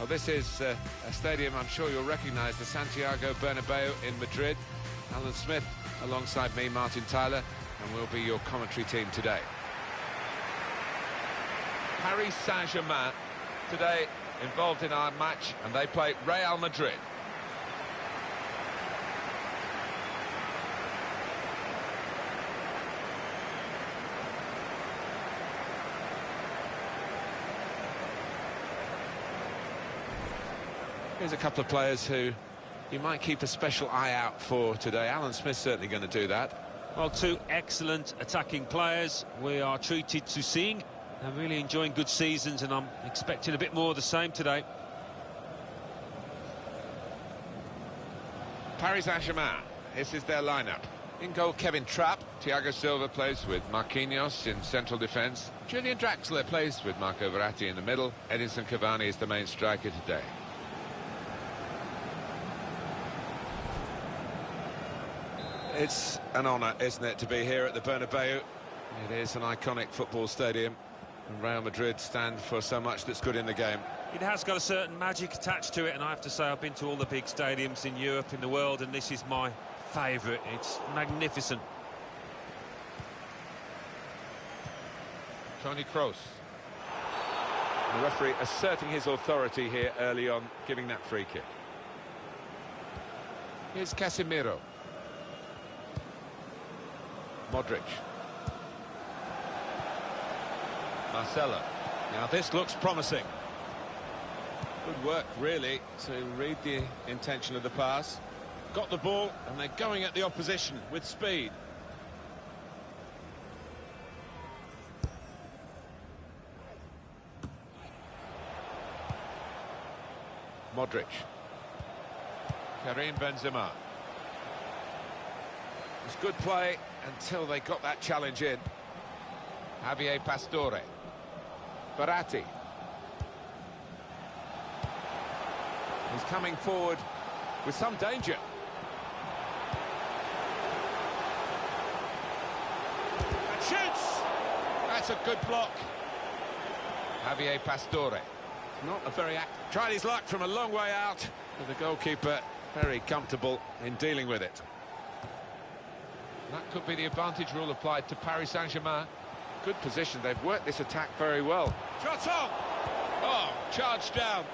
Well, this is a stadium I'm sure you'll recognise, the Santiago Bernabeu in Madrid. Alan Smith alongside me, Martin Tyler, and we'll be your commentary team today. Paris Saint-Germain today involved in our match, and they play Real Madrid. Here's a couple of players who you might keep a special eye out for today. Alan Smith's certainly going to do that. Well, two excellent attacking players we are treated to seeing. They're really enjoying good seasons, and I'm expecting a bit more of the same today. Paris Saint-Germain, this is their lineup. In goal, Kevin Trapp. Thiago Silva plays with Marquinhos in central defence. Julian Draxler plays with Marco Verratti in the middle. Edinson Cavani is the main striker today. It's an honour, isn't it, to be here at the Bernabeu. It is an iconic football stadium, and Real Madrid stand for so much that's good in the game. It has got a certain magic attached to it, and I have to say I've been to all the big stadiums in Europe, in the world, and this is my favourite. It's magnificent. Toni Kroos. The referee asserting his authority here early on, giving that free kick. Here's Casemiro. Modric. Marcelo. Now this looks promising. Good work, really, to read the intention of the pass. Got the ball, and they're going at the opposition with speed. Modric. Karim Benzema. It was good play until they got that challenge in. Javier Pastore. Verratti. He's coming forward with some danger. And shoots! That's a good block. Javier Pastore. Not a very tried his luck from a long way out, but the goalkeeper very comfortable in dealing with it. That could be the advantage rule applied to Paris Saint-Germain. Good position, they've worked this attack very well. Shot on! Oh, charged down.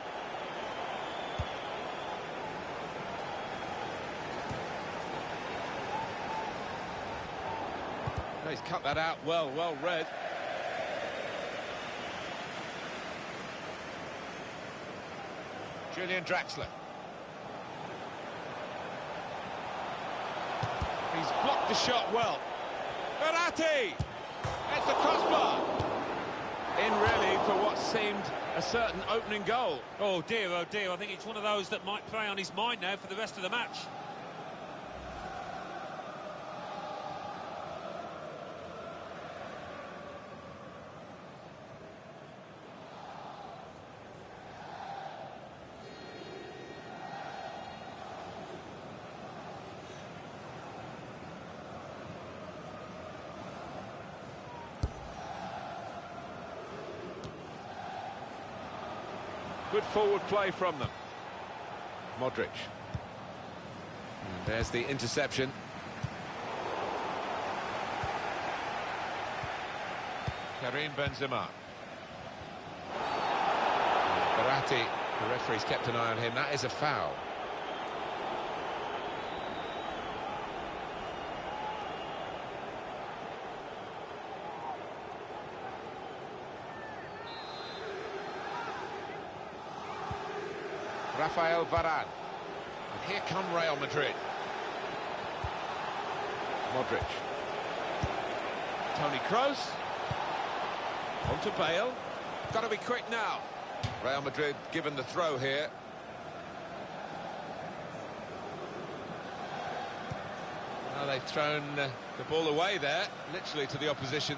He's cut that out well read. Julian Draxler. He's blocked the shot well. Verratti! It's the crossbar. In really for what seemed a certain opening goal. Oh dear, I think it's one of those that might play on his mind now for the rest of the match. Good forward play from them. Modric. And there's the interception. Karim Benzema. Verratti, the referee's kept an eye on him. That is a foul. Rafael Varane. And here come Real Madrid. Modric. Toni Kroos. On to Bale. Got to be quick now. Real Madrid given the throw here. Well, they've thrown the ball away there, literally to the opposition.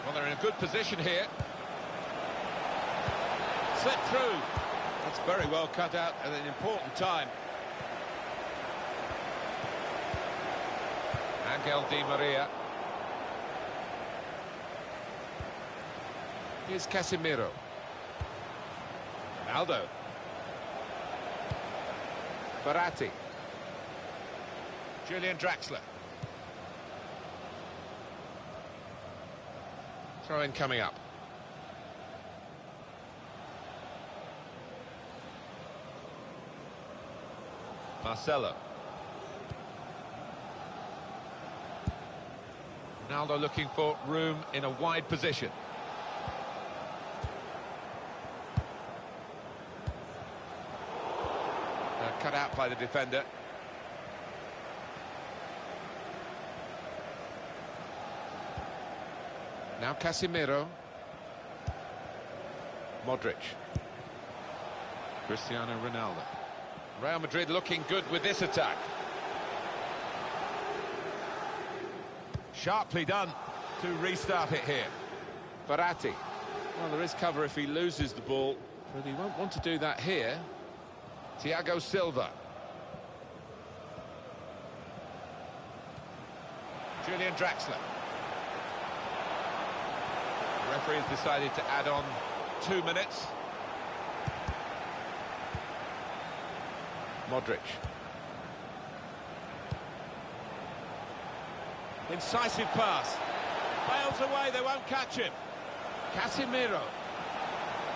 Well, they're in a good position here. Slip through. That's very well cut out at an important time. Angel Di Maria. Here's Casemiro. Ronaldo. Verratti. Julian Draxler. Throw-in coming up. Marcelo. Ronaldo looking for room in a wide position. Cut out by the defender. Now Casemiro. Modric. Cristiano Ronaldo. Real Madrid looking good with this attack. Sharply done to restart it here. Verratti. Well, there is cover if he loses the ball, but he won't want to do that here. Thiago Silva. Julian Draxler. The referee has decided to add on 2 minutes. Modric. Incisive pass. Bails away, they won't catch him. Casemiro.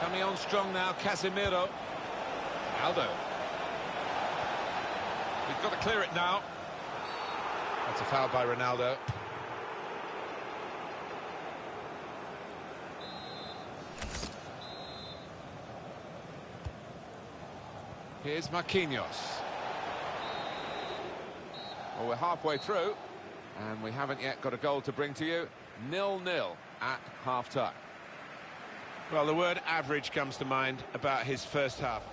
Coming on strong now, Casemiro. Aldo. We've got to clear it now. That's a foul by Ronaldo. Here's Marquinhos. Well, we're halfway through, and we haven't yet got a goal to bring to you. 0-0 at half-time. Well, the word average comes to mind about his first half.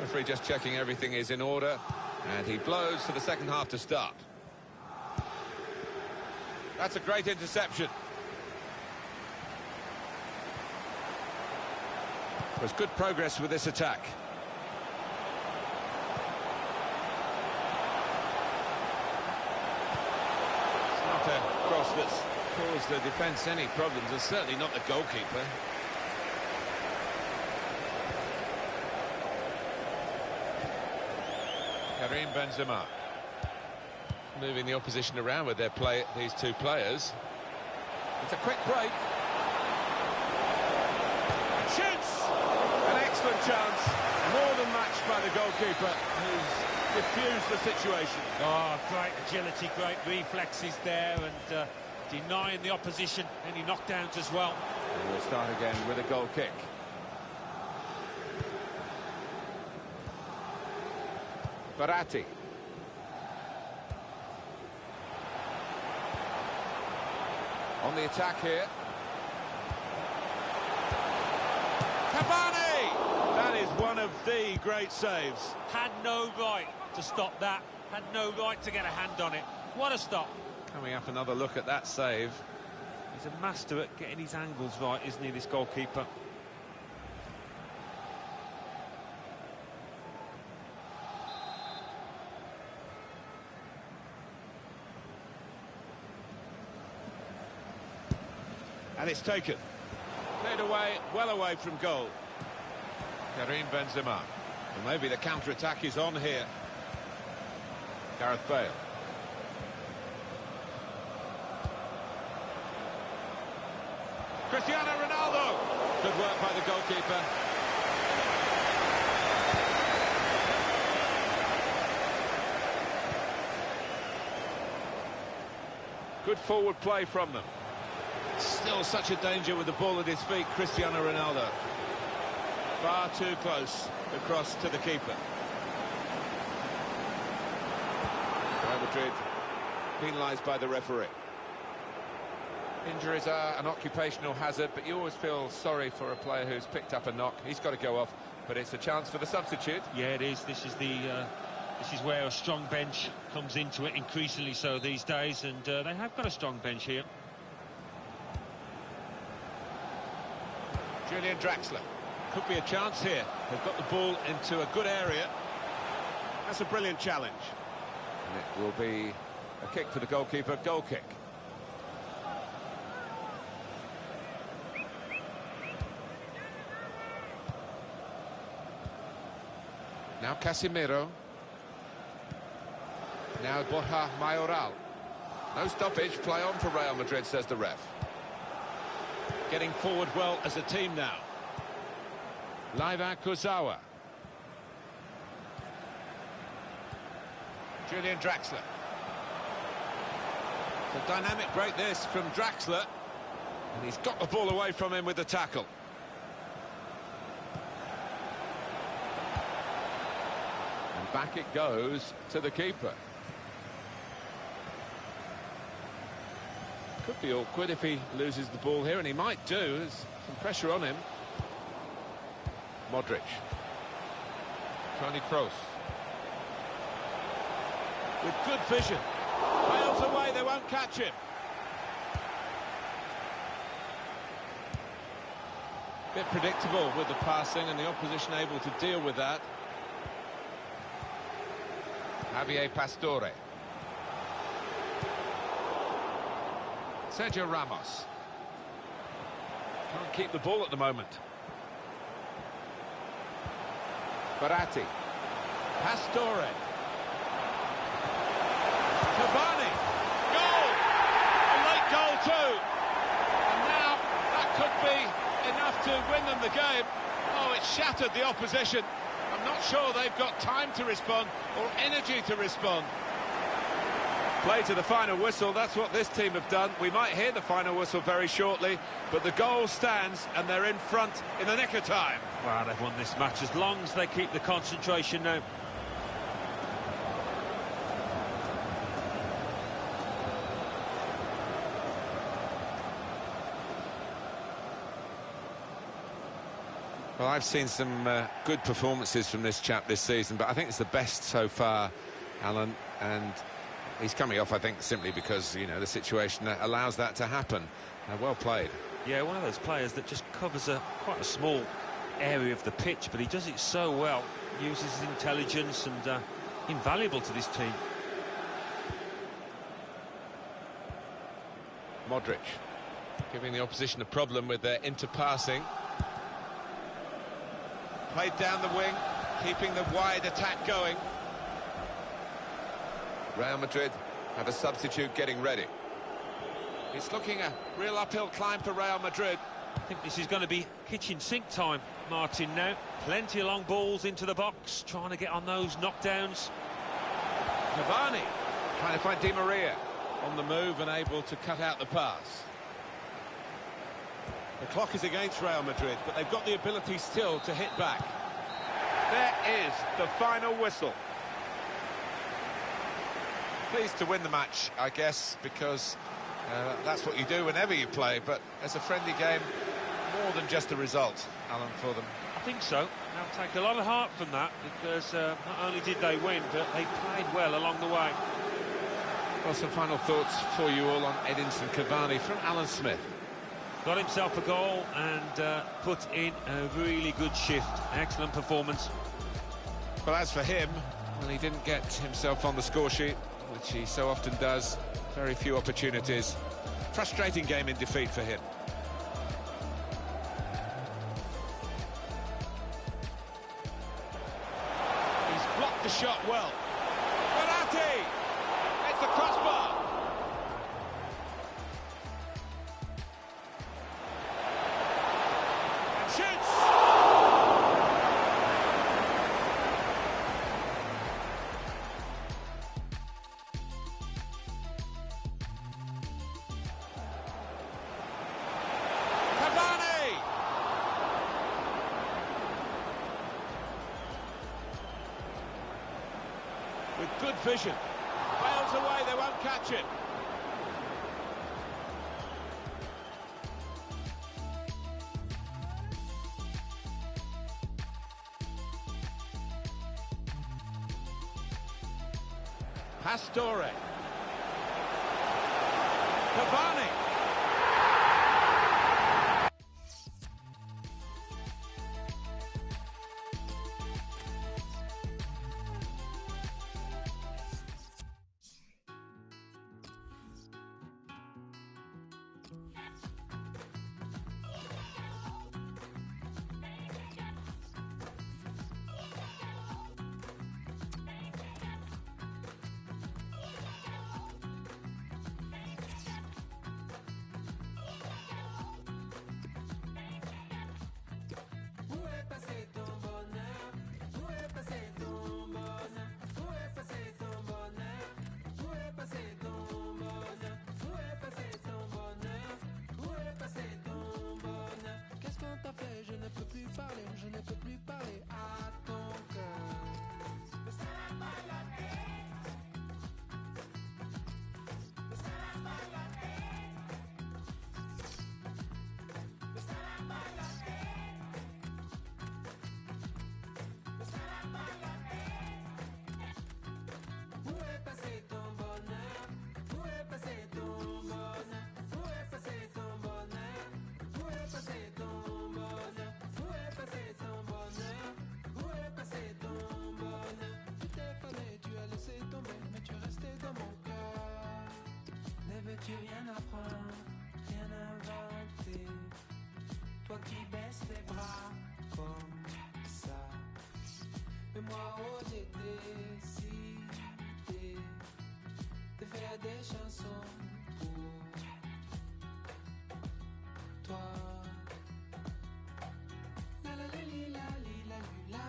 Referee just checking everything is in order, and he blows for the second half to start. That's a great interception. There's good progress with this attack. It's not a cross that's caused the defence any problems, and certainly not the goalkeeper. Karim Benzema. Moving the opposition around with these two players. It's a quick break. Shoots! An excellent chance. More than matched by the goalkeeper, who's diffused the situation. Oh, great agility, great reflexes there, and denying the opposition any knockdowns as well. And we'll start again with a goal kick. Verratti. On the attack here. Cavani! That is one of the great saves. Had no right to stop that. Had no right to get a hand on it. What a stop. Coming up, another look at that save. He's a master at getting his angles right, isn't he, this goalkeeper? And it's taken. Cleared away, well away from goal. Karim Benzema. Well, maybe the counter-attack is on here. Gareth Bale. Cristiano Ronaldo. Good work by the goalkeeper. Good forward play from them. Still such a danger with the ball at his feet, Cristiano Ronaldo. Far too close across to the keeper. Real Madrid penalised by the referee. Injuries are an occupational hazard, but you always feel sorry for a player who's picked up a knock. He's got to go off, but it's a chance for the substitute. Yeah, it is. This is where a strong bench comes into it, increasingly so these days, and they have got a strong bench here. Julian Draxler. Could be a chance here. They've got the ball into a good area. That's a brilliant challenge. And it will be a kick for the goalkeeper, goal kick. Now Casemiro. Now Borja Mayoral. No stoppage, play on for Real Madrid, says the ref. Getting forward well as a team now. Leiva Kurzawa. Julian Draxler. It's a dynamic break this from Draxler. And he's got the ball away from him with the tackle. And back it goes to the keeper. Could be awkward if he loses the ball here, and he might do. There's some pressure on him. Modric. Tony Kroos. With good vision. Bails away, they won't catch him. Bit predictable with the passing, and the opposition able to deal with that. Javier Pastore. Sergio Ramos. Can't keep the ball at the moment. Verratti. Pastore. Cavani. Goal! A late goal too. And now that could be enough to win them the game. Oh, it shattered the opposition. I'm not sure they've got time to respond or energy to respond. Play to the final whistle, that's what this team have done. We might hear the final whistle very shortly, but the goal stands and they're in front in the nick of time. Well, they've won this match as long as they keep the concentration now. Well, I've seen some good performances from this chap this season, but I think it's the best so far, Alan, and he's coming off, I think, simply because, you know, the situation that allows that to happen. Well played. Yeah, one of those players that just covers quite a small area of the pitch, but he does it so well, uses his intelligence, and invaluable to this team. Modric, giving the opposition a problem with their interpassing. Played down the wing, keeping the wide attack going. Real Madrid have a substitute getting ready. It's looking a real uphill climb for Real Madrid. I think this is going to be kitchen sink time, Martin, now. Plenty of long balls into the box, trying to get on those knockdowns. Cavani trying to find Di Maria on the move and able to cut out the pass. The clock is against Real Madrid, but they've got the ability still to hit back. There is the final whistle. Pleased to win the match, I guess, because that's what you do whenever you play, but as a friendly game, more than just a result, Alan, for them. I think so. They'll take a lot of heart from that, because not only did they win, but they played well along the way. Well, some final thoughts for you all on Edinson Cavani from Alan Smith. Got himself a goal and put in a really good shift. Excellent performance. Well, as for him, well, he didn't get himself on the score sheet, which he so often does. Very few opportunities. Frustrating game in defeat for him. He's blocked the shot well. Verratti! It's the crossbar. And shoots! with good vision. Bails away, they won't catch it. Pastore. Cavani. Je ne peux plus parler à ton cœur. Où est passé ton bonheur? Où est passé ton bonheur? Où est passé ton bonheur? Où est passé ton bonheur? Où est passé ton bonheur? Où est passé ton bonheur? Tu t'es fané, tu as laissé tomber, mais tu es resté dans mon cœur. Ne veux-tu rien apprendre, rien inventer? Toi qui baisses les bras comme ça. Mais moi, oh, j'ai décidé de faire des chansons pour toi. La la la li, la li, la li, la.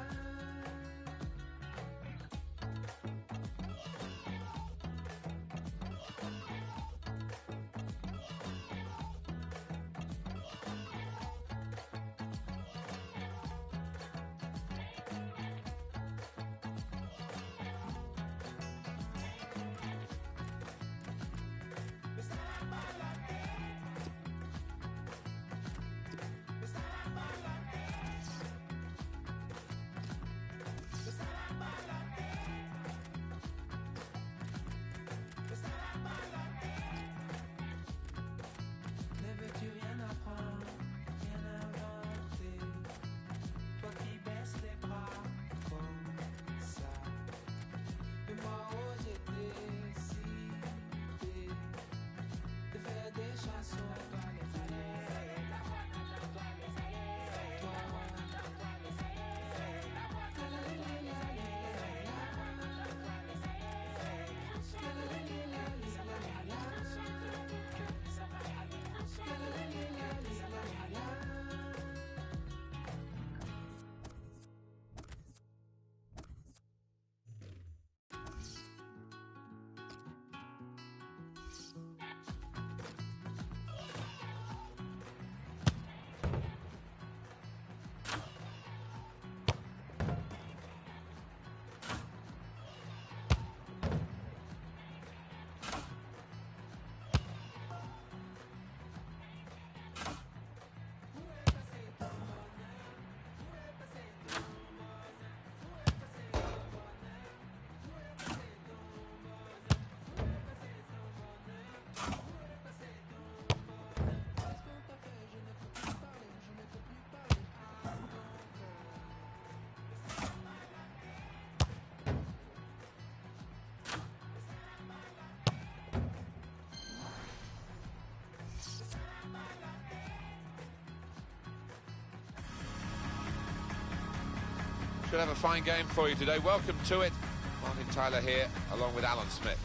Ne veux-tu rien apprendre, rien inventer? Toi qui baisses les bras comme ça. Mais moi, oh, j'ai décidé de faire des chansons. Should have a fine game for you today. Welcome to it. Martin Tyler here, along with Alan Smith.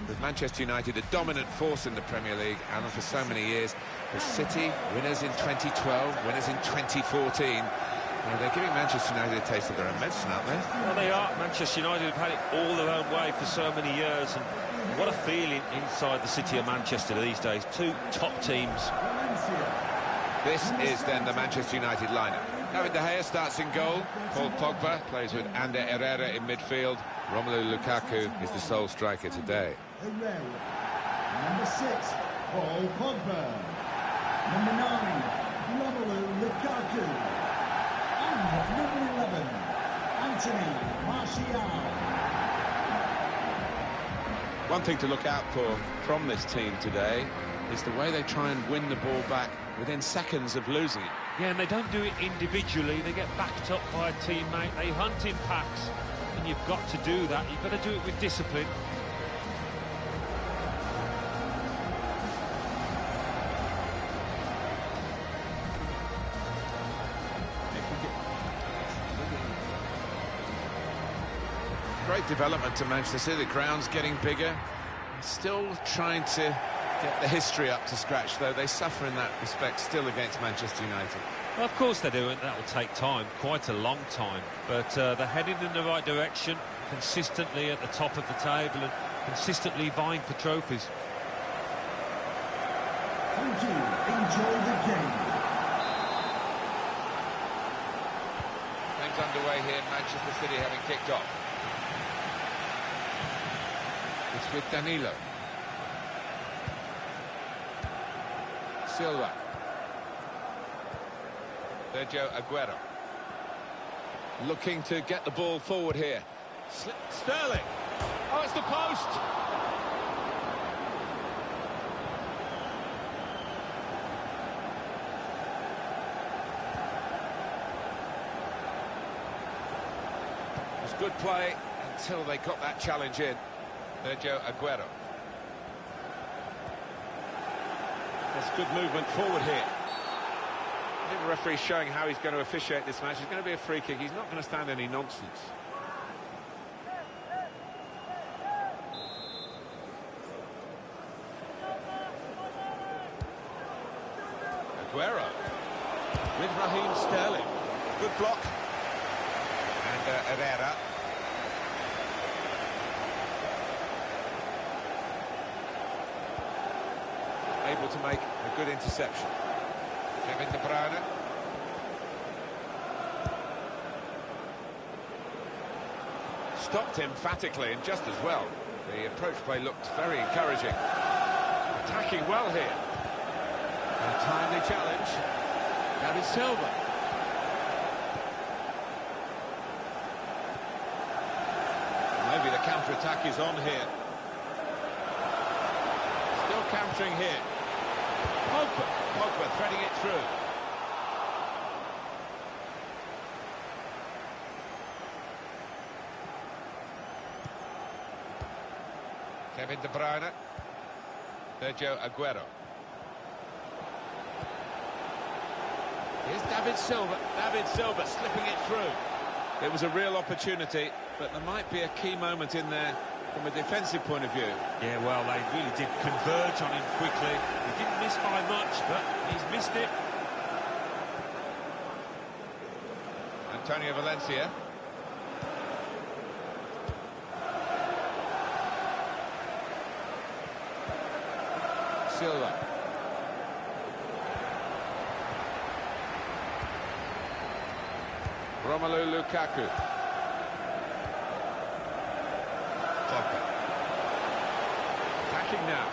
With Manchester United a dominant force in the Premier League, Alan, for so many years. The City, winners in 2012, winners in 2014. Now, they're giving Manchester United a taste of their own medicine, aren't they? Well, they are. Manchester United have had it all their own way for so many years, and what a feeling inside the city of Manchester these days. Two top teams. This is then the Manchester United lineup. David De Gea starts in goal. Paul Pogba plays with Ander Herrera in midfield. Romelu Lukaku is the sole striker today. Herrera. Number 6, Paul Pogba. Number 9, Romelu Lukaku. And number 11, Anthony Martial. One thing to look out for from this team today is the way they try and win the ball back within seconds of losing it. Yeah, and they don't do it individually. They get backed up by a teammate. They hunt in packs, and you've got to do that. You've got to do it with discipline. Great development to Manchester City. The ground's getting bigger. Still trying to get the history up to scratch, though. They suffer in that respect still against Manchester United. Well, of course they do, and that will take time, quite a long time. But they're heading in the right direction, consistently at the top of the table and consistently vying for trophies. Thank you. Enjoy the game. Things underway here, Manchester City having kicked off. It's with Danilo. Silva. Sergio Aguero. Looking to get the ball forward here. Sterling. Oh, it's the post. It was good play until they got that challenge in. Sergio Aguero. There's good movement forward here. I think the referee's showing how he's going to officiate this match. It's going to be a free kick. He's not going to stand any nonsense. Aguero with Raheem Sterling. Good block. And Herrera. Able to make a good interception. Kevin De Bruyne. Stopped emphatically and just as well. The approach play looked very encouraging. Attacking well here. A timely challenge. David Silva. Maybe the counter-attack is on here. Still countering here. Pogba threading it through. Kevin De Bruyne. Sergio Aguero. Here's David Silva. David Silva slipping it through. It was a real opportunity, but there might be a key moment in there from a defensive point of view. Yeah, well, they really did converge on him quickly. He didn't miss by much, but he's missed it. Antonio Valencia. Silva. Romelu Lukaku. Pogba. Attacking now.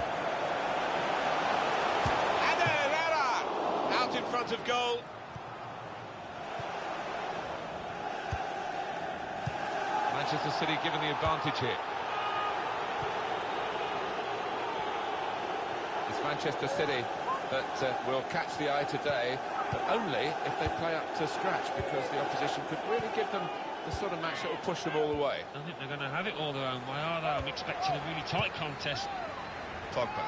And Herrera out in front of goal. Manchester City given the advantage here. It's Manchester City that will catch the eye today, but only if they play up to scratch, because the opposition could really give them the sort of match that will push them all the way. I think they're going to have it all their own way, are they? I'm expecting a really tight contest. Pogba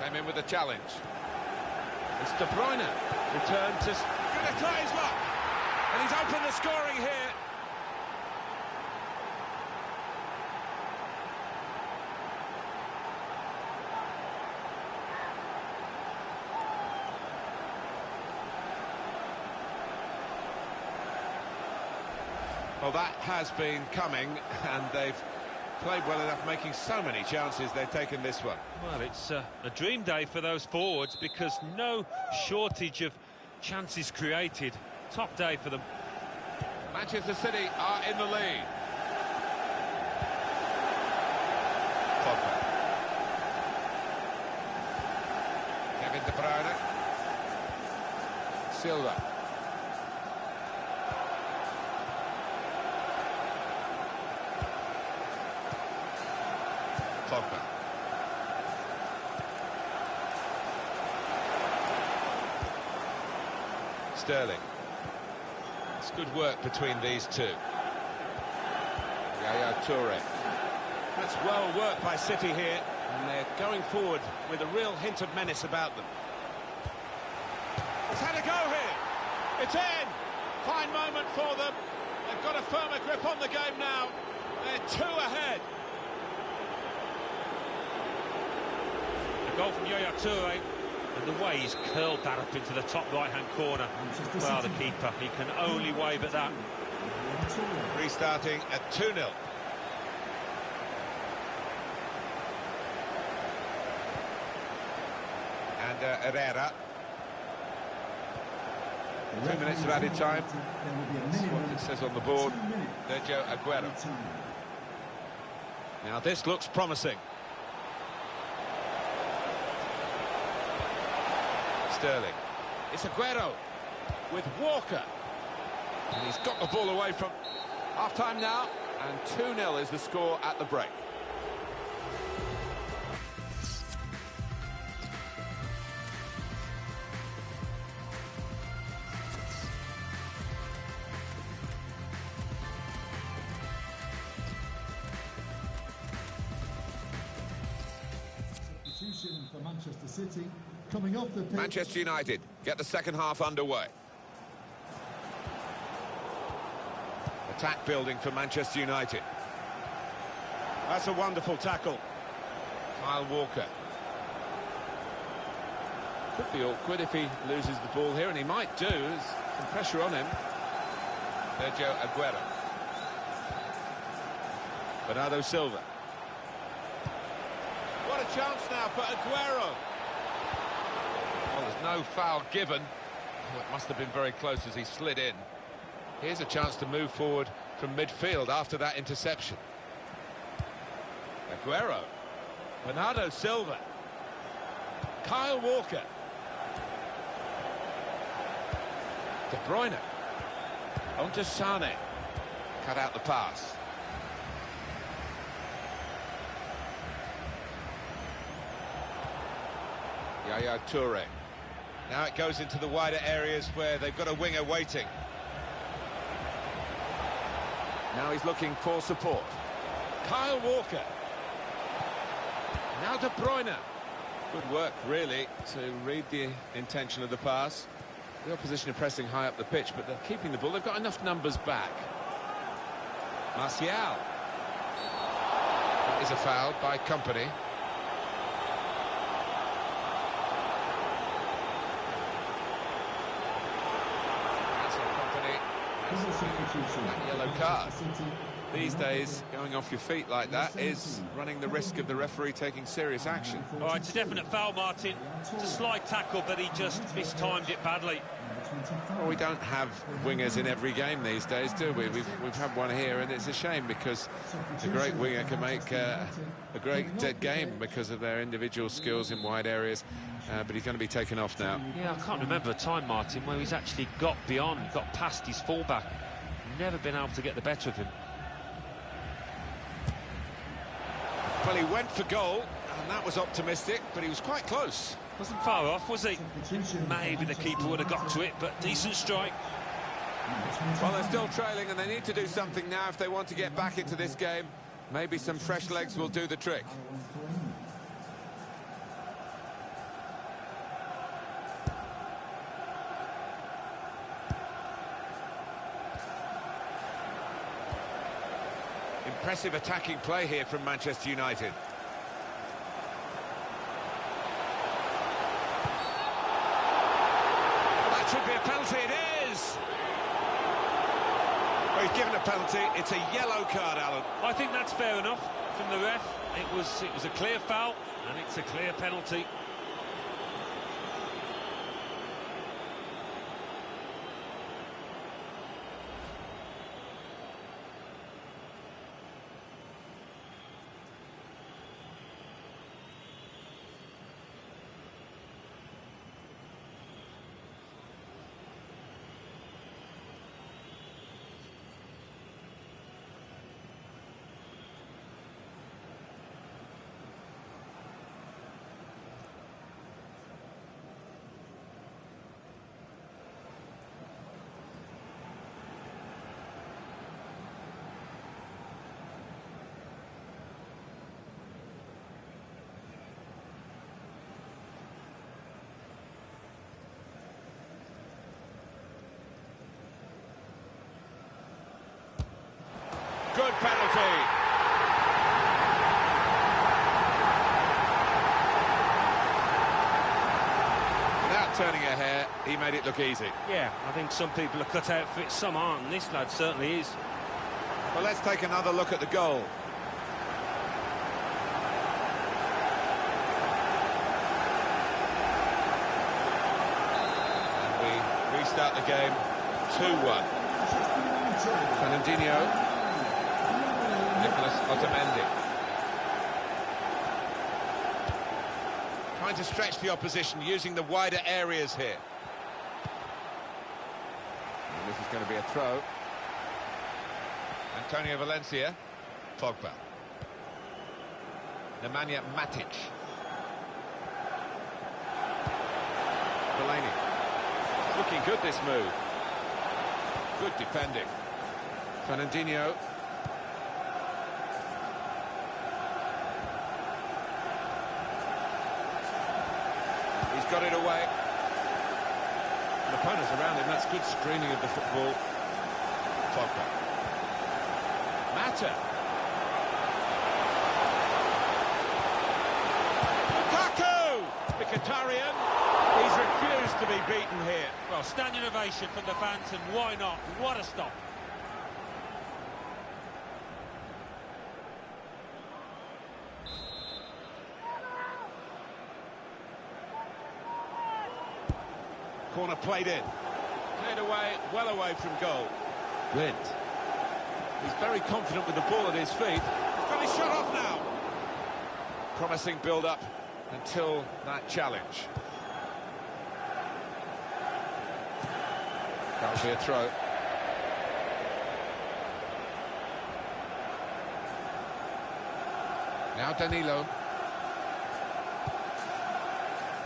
came in with a challenge. It's De Bruyne. Return to... Gonna try his luck! And he's opened the scoring here. Well, that has been coming, and they've played well enough, making so many chances. They've taken this one. Well, it's a dream day for those forwards, because no shortage of chances created. top day for them. Manchester City are in the lead. Pogba. Kevin De Bruyne. Silva. Pogba. Sterling. It's good work between these two. Yaya Toure. That's well worked by City here, and they're going forward with a real hint of menace about them. It's had a go here. It's in. Fine moment for them. They've got a firmer grip on the game now. They're 2 ahead. A goal from Yaya Toure, and the way he's curled that up into the top right-hand corner. Well, the keeper, he can only wave at that. Restarting at 2-0. And Herrera. 2 minutes of added time. That's what it says on the board. Sergio Aguero. Now this looks promising. Sterling. It's Aguero with Walker. And he's got the ball away from half-time now. And 2-0 is the score at the break. Substitution for Manchester City. Coming off the pitch. Manchester United get the second half underway. Attack building for Manchester United. That's a wonderful tackle. Kyle Walker. Could be awkward if he loses the ball here, and he might do. There's some pressure on him. Sergio Aguero. Bernardo Silva. What a chance now for Aguero. Well, there's no foul given. Oh, it must have been very close as he slid in. Here's a chance to move forward from midfield after that interception. Aguero. Bernardo Silva. Kyle Walker. De Bruyne. On to Sane. Cut out the pass. Yaya Toure. Now it goes into the wider areas where they've got a winger waiting. Now he's looking for support. Kyle Walker. Now De Bruyne. Good work, really, to read the intention of the pass. The opposition are pressing high up the pitch, but they're keeping the ball. They've got enough numbers back. Martial. That is a foul by Company. That yellow card. These days, going off your feet like that is running the risk of the referee taking serious action. Oh, it's a definite foul, Martin. It's a slight tackle, but he just mistimed it badly. Well, we don't have wingers in every game these days, do we? We've had one here, and it's a shame because a great winger can make a great game because of their individual skills in wide areas. But he's going to be taken off now. Yeah, I can't remember a time, Martin, where he's actually got beyond, got past his fullback. Never been able to get the better of him. Well, he went for goal, and that was optimistic, but he was quite close. Wasn't far off, was he? Maybe the keeper would have got to it, but decent strike. Well, they're still trailing, and they need to do something now if they want to get back into this game. Maybe some fresh legs will do the trick. Impressive attacking play here from Manchester United. That should be a penalty, it is! Well, he's given a penalty, it's a yellow card, Alan. I think that's fair enough from the ref. It was a clear foul, and it's a clear penalty. turning a hair, he made it look easy. Yeah, I think some people are cut out for it, some aren't, and this lad certainly is. Well, let's take another look at the goal. And we restart the game 2-1. Fernandinho. Nicolas Otamendi. Trying to stretch the opposition, using the wider areas here. And this is going to be a throw. Antonio Valencia. Pogba. Nemanja Matic. Fellaini. Looking good, this move. Good defending. Fernandinho. He's got it away. The opponents around him, that's good screening of the football. Pogba. Mata. Lukaku! The Qatarian. He's refused to be beaten here. Well, standing ovation from the fans, and why not? What a stop. Corner played in. Cleared away, well away from goal. Blind. He's very confident with the ball at his feet. He's got his shot off now. Promising build-up until that challenge. That'll be a throw. Now Danilo.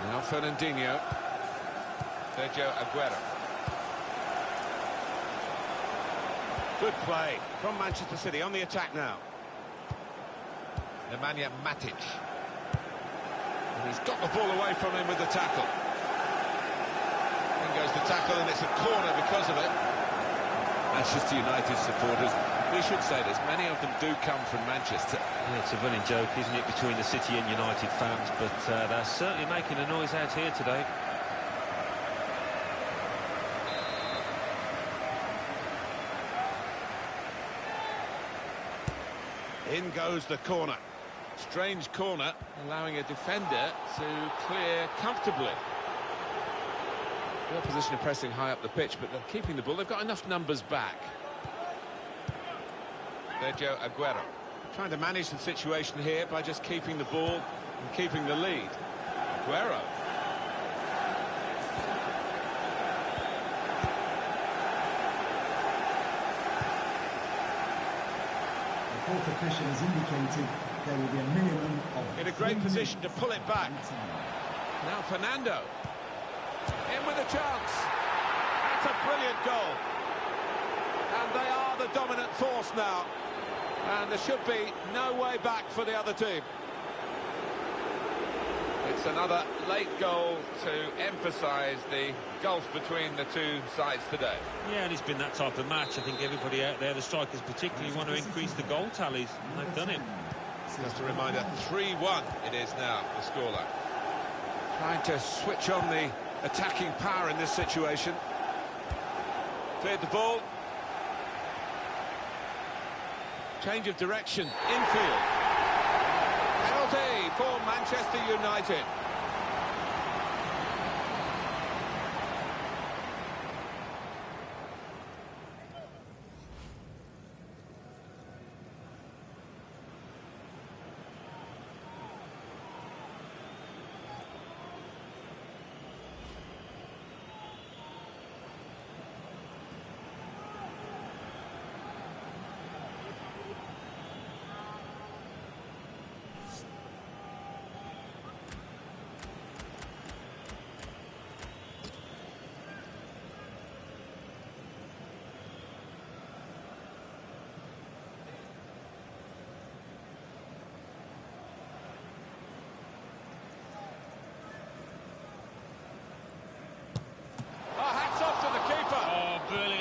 Now Fernandinho. Sergio Aguero. Good play from Manchester City on the attack now. Nemanja Matic. And he's got the ball away from him with the tackle. In goes the tackle, and it's a corner because of it. Manchester United supporters, we should say this, many of them do come from Manchester. Yeah, it's a running joke, isn't it, between the City and United fans, but they're certainly making a noise out here today. In goes the corner. Strange corner, allowing a defender to clear comfortably. The opposition are pressing high up the pitch, but they're keeping the ball. They've got enough numbers back. Sergio Aguero. Trying to manage the situation here by just keeping the ball and keeping the lead. Aguero. The fourth official has indicated there will be a minimum of... In a great position to pull it back. Now Fernando. In with a chance. That's a brilliant goal. And they are the dominant force now. And there should be no way back for the other team. It's another late goal to emphasise the gulf between the two sides today. Yeah, and it's been that type of match. I think everybody out there, the strikers particularly, want to increase the goal tallies, and they've done it. Just a reminder, 3-1 it is now, the scoreline. Trying to switch on the attacking power in this situation. Cleared the ball. Change of direction, infield. Penalty for Manchester United.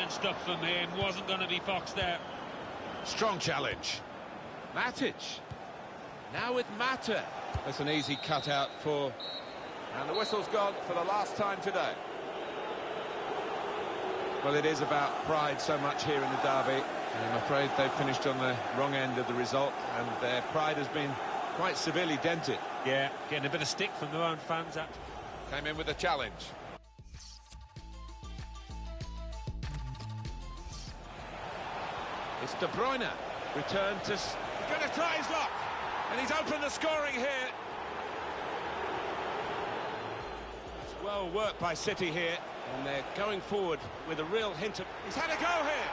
Stuff from him, wasn't going to be foxed out. Strong challenge. Matic. Now with Mata. That's an easy cut out for And the whistle's gone for the last time today. Well, it is about pride so much here in the derby. I'm afraid they've finished on the wrong end of the result, and their pride has been quite severely dented. Yeah, getting a bit of stick from their own fans. Came in with a challenge. It's De Bruyne. Return to... He's going to try his luck. And he's opened the scoring here. It's well worked by City here, and they're going forward with a real hint of... He's had a go here.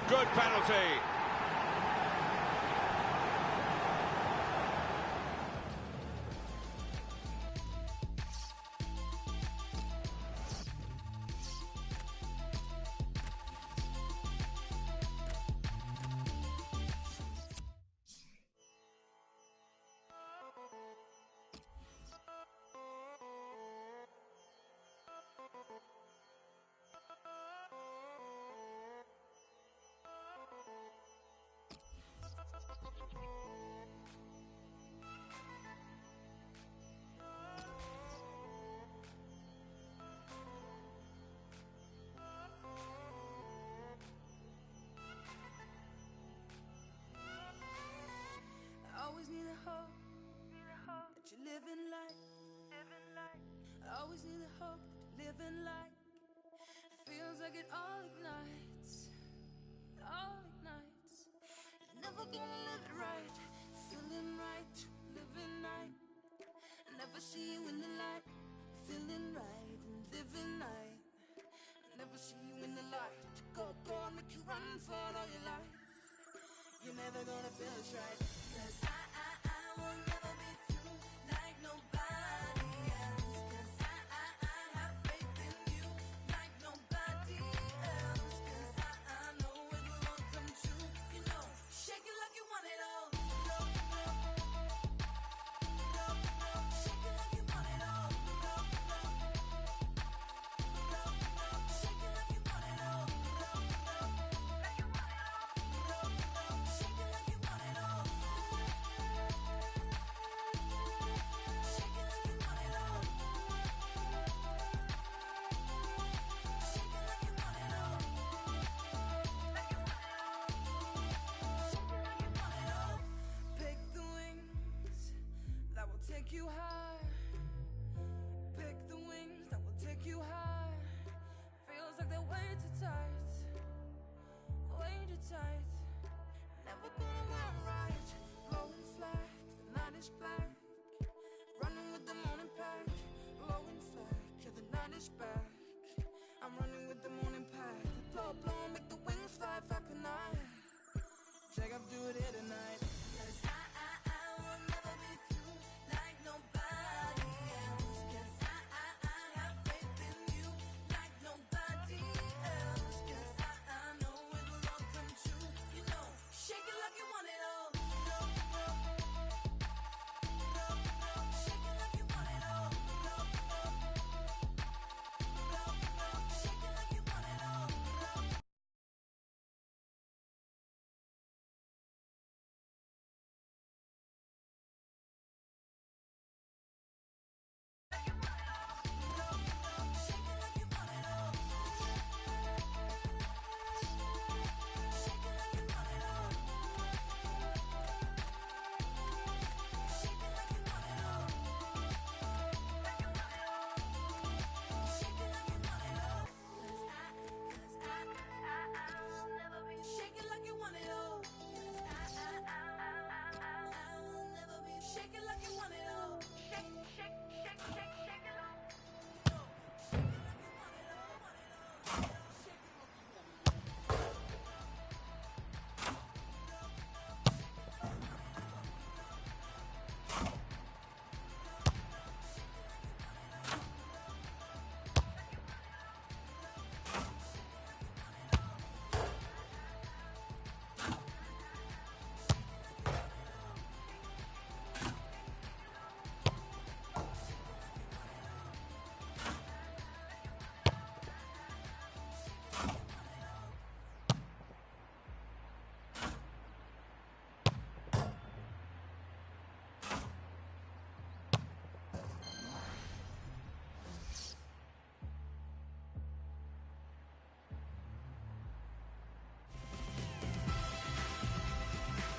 Good penalty. Always need a hope that you're living life. Always need a hope that you're living life. Feels like it all ignites. You're never gonna live it right. Feeling right, living right. Never see you in the light. Feeling right and living right. Never see you in the light. Go, make you run for all your life. You're never gonna feel it's right. 'Cause I will never be through like nobody else. 'Cause I have faith in you like nobody else. 'Cause I know it will all come true. You know, shake it like you want it all. No, shake it like you want it all. No, shake it like you want it all. Like you want it all. Shake it like you want it all.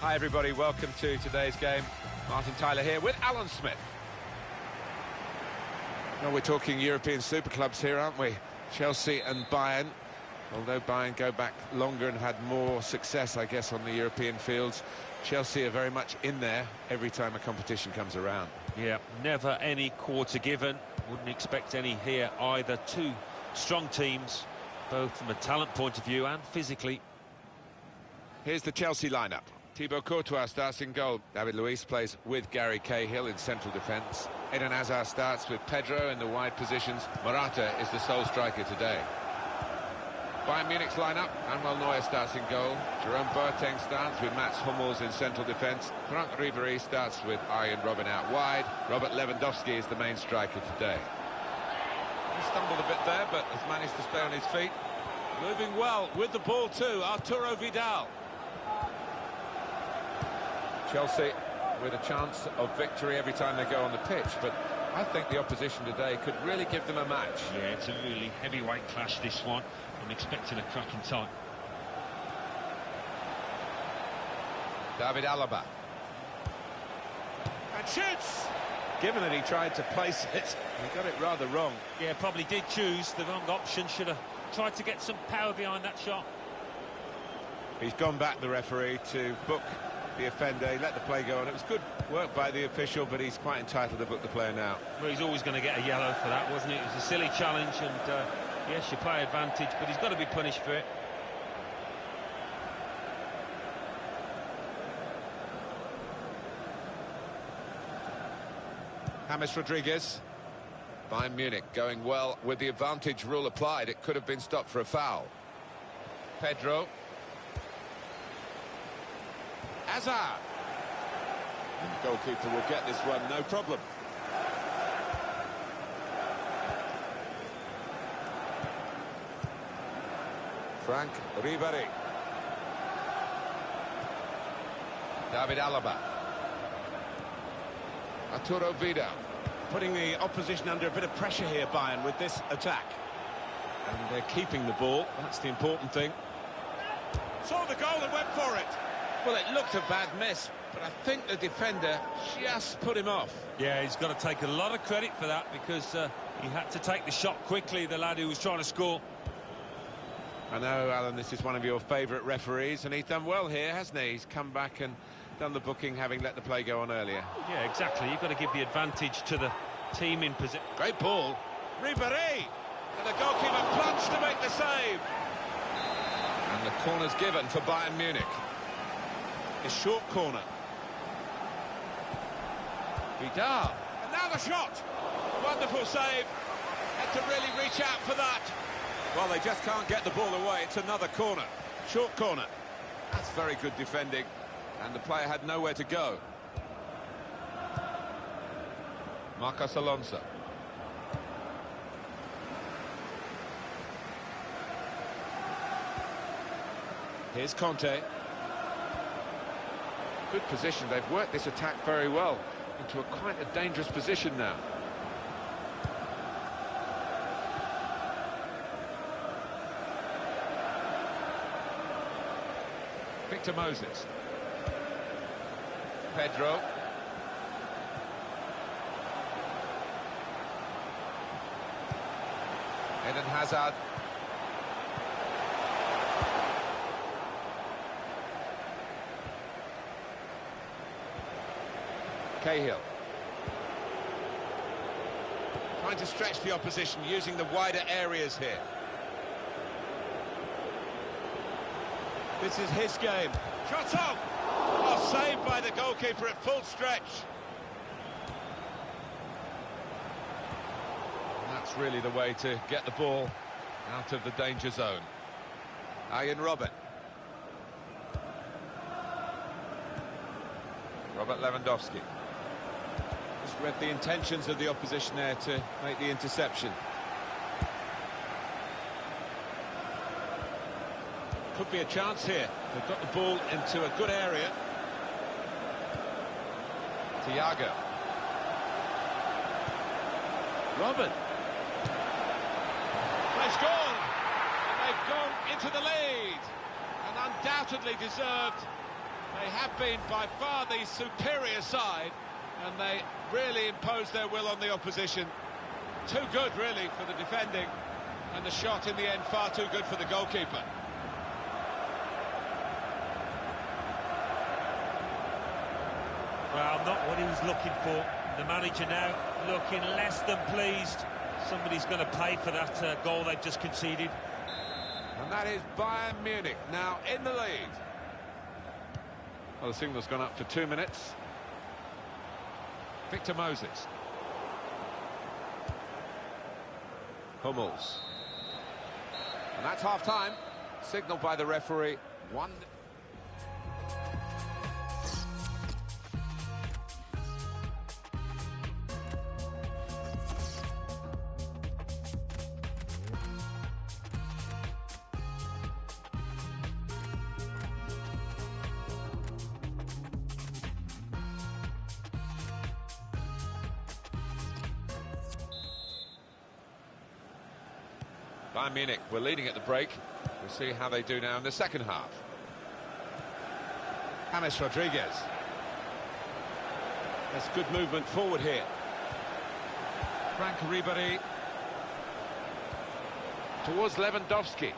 Hi everybody, welcome to today's game. Martin Tyler here with Alan Smith. Well, we're talking European super clubs here, aren't we? Chelsea and Bayern. Although Bayern go back longer and have had more success, I guess, on the European fields, Chelsea are very much in there every time a competition comes around. Yeah, never any quarter given. Wouldn't expect any here either. Two strong teams, both from a talent point of view and physically. Here's the Chelsea lineup. Thibaut Courtois starts in goal. David Luiz plays with Gary Cahill in central defence. Eden Hazard starts with Pedro in the wide positions. Morata is the sole striker today. Bayern Munich's lineup. Manuel Neuer starts in goal. Jerome Boateng starts with Mats Hummels in central defence. Franck Ribéry starts with Arjen Robben out wide. Robert Lewandowski is the main striker today. He stumbled a bit there, but has managed to stay on his feet. Moving well with the ball too, Arturo Vidal. Chelsea with a chance of victory every time they go on the pitch, but I think the opposition today could really give them a match. Yeah, it's a really heavyweight clash, this one. I'm expecting a cracking time. David Alaba. And shoots! Given that he tried to place it, he got it rather wrong. Yeah, probably did choose the wrong option. Should have tried to get some power behind that shot. He's gone back, the referee, to book the offender. He let the play go on. It was good work by the official, but he's quite entitled to book the player now. Well, he's always going to get a yellow for that, wasn't it? It was a silly challenge, and yes, you play advantage, but he's got to be punished for it. James Rodriguez. Bayern Munich going well with the advantage rule applied. It could have been stopped for a foul. Pedro. Hazard. And the goalkeeper will get this one, no problem. Franck Ribéry. David Alaba. Arturo Vidal. Putting the opposition under a bit of pressure here, Bayern, with this attack. And they're keeping the ball, that's the important thing. Saw the goal and went for it. Well, it looked a bad miss, but I think the defender just put him off. Yeah, he's got to take a lot of credit for that, because he had to take the shot quickly, the lad who was trying to score. I know, Alan, this is one of your favourite referees, and he's done well here, hasn't he? He's come back and done the booking, having let the play go on earlier. Yeah, exactly. You've got to give the advantage to the team in position. Great ball. Ribéry! And the goalkeeper plunged to make the save. And the corner's given for Bayern Munich. A short corner. Vidal. And now the shot. Wonderful save. Had to really reach out for that. Well, they just can't get the ball away. It's another corner. Short corner. That's very good defending. And the player had nowhere to go. Marcos Alonso. Here's Conte. Good position. They've worked this attack very well into quite a dangerous position now. Victor Moses. Pedro. Eden Hazard. Cahill. Trying to stretch the opposition, using the wider areas here. This is his game. Shot on! Oh, saved by the goalkeeper at full stretch. And that's really the way to get the ball out of the danger zone. Arjen Robben. Robert Lewandowski. Just read the intentions of the opposition there to make the interception. Could be a chance here. They've got the ball into a good area. Thiago. Robben. They've scored. And they've gone into the lead. And undoubtedly deserved. They have been by far the superior side, and they really imposed their will on the opposition. Too good, really, for the defending, and the shot in the end far too good for the goalkeeper. Well, not what he was looking for. The manager now looking less than pleased. Somebody's going to pay for that goal they've just conceded. And that is Bayern Munich now in the lead. Well, the signal's gone up for 2 minutes. Victor Moses. Hummels. And that's half-time. Signalled by the referee. 1. Bayern Munich were leading at the break. We'll see how they do now in the second half. James Rodriguez. That's good movement forward here. Frank Ribéry towards Lewandowski.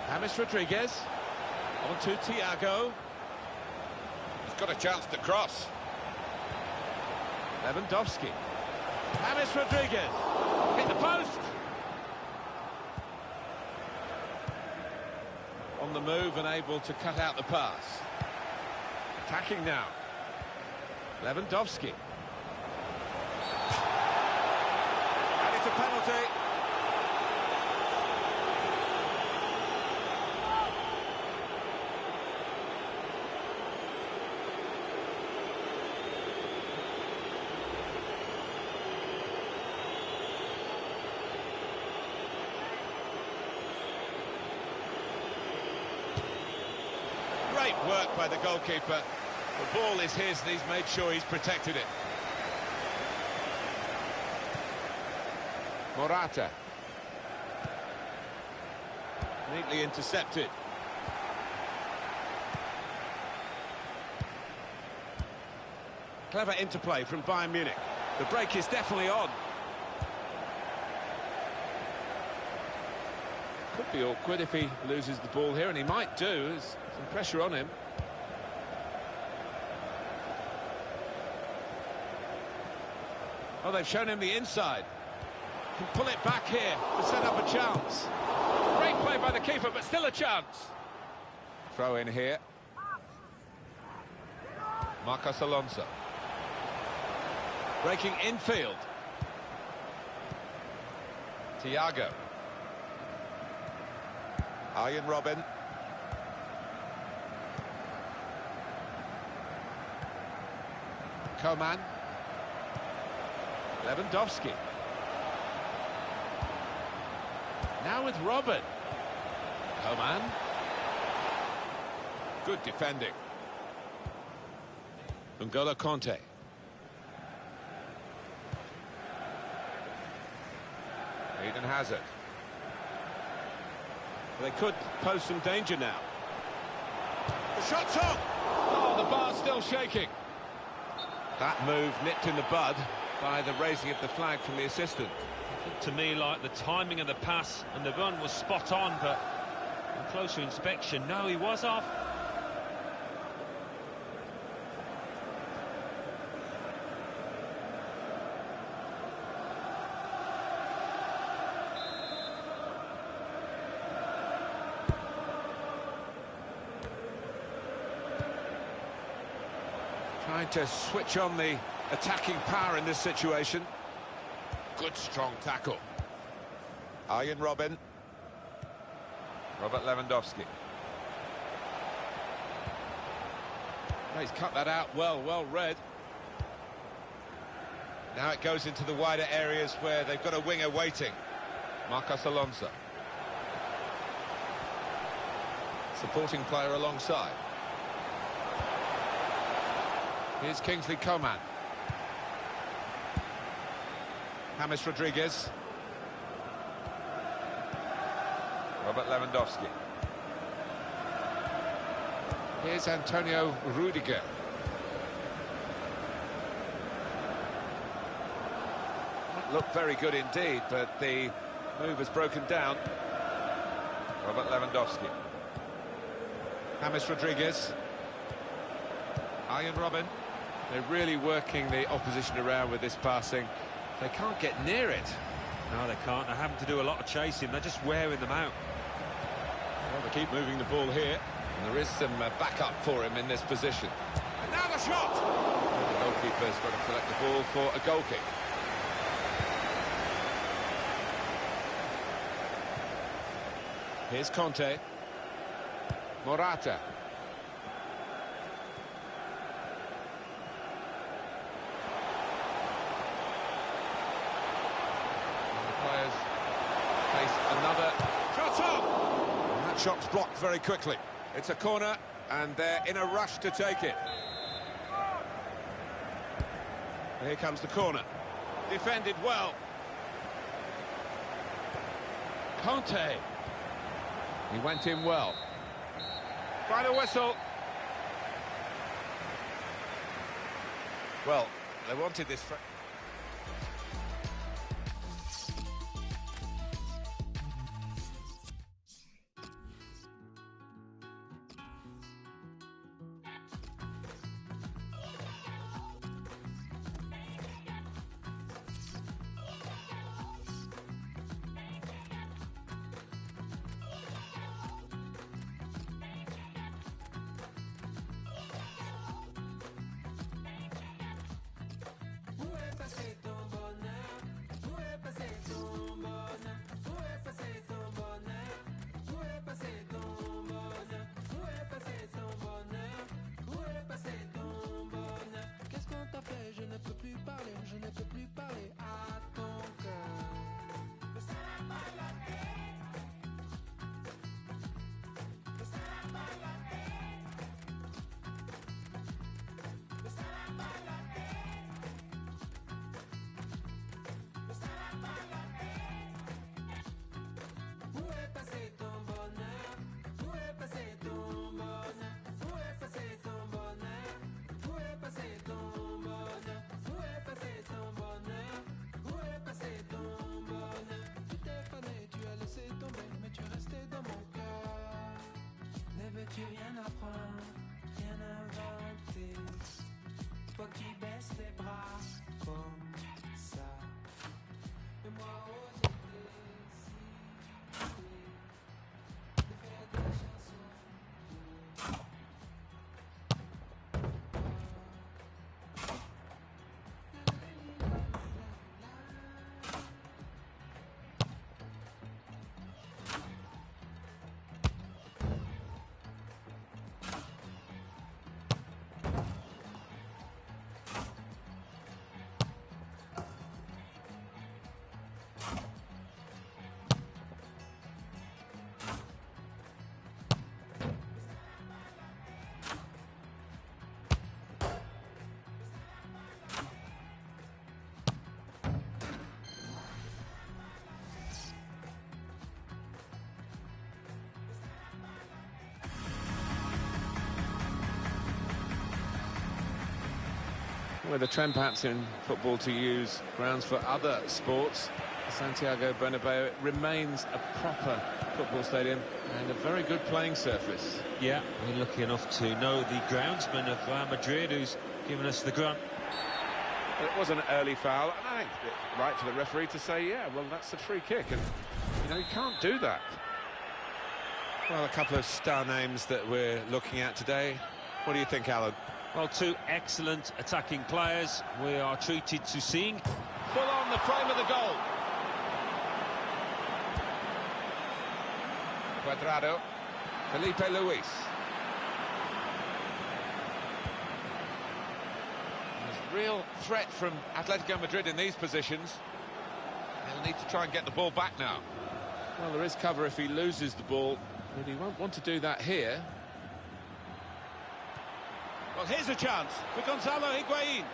James Rodriguez. On to Thiago. He's got a chance to cross. Lewandowski. James Rodriguez. Hit the post. On the move and able to cut out the pass. Attacking now. Lewandowski. And it's a penalty. Great work by the goalkeeper. The ball is his and he's made sure he's protected it. Morata. Neatly intercepted. Clever interplay from Bayern Munich. The break is definitely on. Could be awkward if he loses the ball here, and he might do. There's some pressure on him. Oh, they've shown him the inside. Can pull it back here to set up a chance. Great play by the keeper, but still a chance. Throw in here. Marcos Alonso. Breaking infield. Thiago. Arjen Robben. Coman. Lewandowski. Now with Robben. Coman. Good defending. N'Golo Kanté. Eden Hazard. They could pose some danger now. The shot's on! Oh, the bar's still shaking. That move nipped in the bud by the raising of the flag from the assistant. Looked to me like the timing of the pass and the run was spot on, but on closer inspection, no, he was off. Trying to switch on the attacking power in this situation. Good strong tackle. Arjen Robben. Robert Lewandowski. He's cut that out well read. Now it goes into the wider areas where they've got a winger waiting. Marcos Alonso. Supporting player alongside. Here's Kingsley Coman. James Rodriguez. Robert Lewandowski. Here's Antonio Rudiger. Looked very good indeed, but the move has broken down. Robert Lewandowski. James Rodriguez. Arjen Robben. They're really working the opposition around with this passing. They can't get near it. No, they can't. They're having to do a lot of chasing. They're just wearing them out. Well, they keep moving the ball here. And there is some backup for him in this position. And now the shot! The goalkeeper's got to collect the ball for a goal kick. Here's Conte. Morata. And the players face another shot on! And that shot's blocked very quickly. It's a corner, and they're in a rush to take it. Here comes the corner. Defended well. Conte. He went in well. Final whistle. Well, they wanted this... Tu rien apprendre, rien inventer. Toi qui baisses les bras comme ça. Et moi oser décider de faire des chansons. With a trend perhaps in football to use grounds for other sports, Santiago Bernabeu remains a proper football stadium and a very good playing surface. Yeah, we're lucky enough to know the groundsman of Real Madrid who's given us the grunt. It was an early foul, and I think it's right for the referee to say, yeah, well, that's a free kick, and, you know, you can't do that. Well, a couple of star names that we're looking at today. What do you think, Alan? Well, two excellent attacking players. We are treated to seeing. Full on the frame of the goal. Cuadrado, Felipe Luis. There's real threat from Atletico Madrid in these positions. They'll need to try and get the ball back now. Well, there is cover if he loses the ball, but he won't want to do that here. Well, here's a chance for Gonzalo Higuain.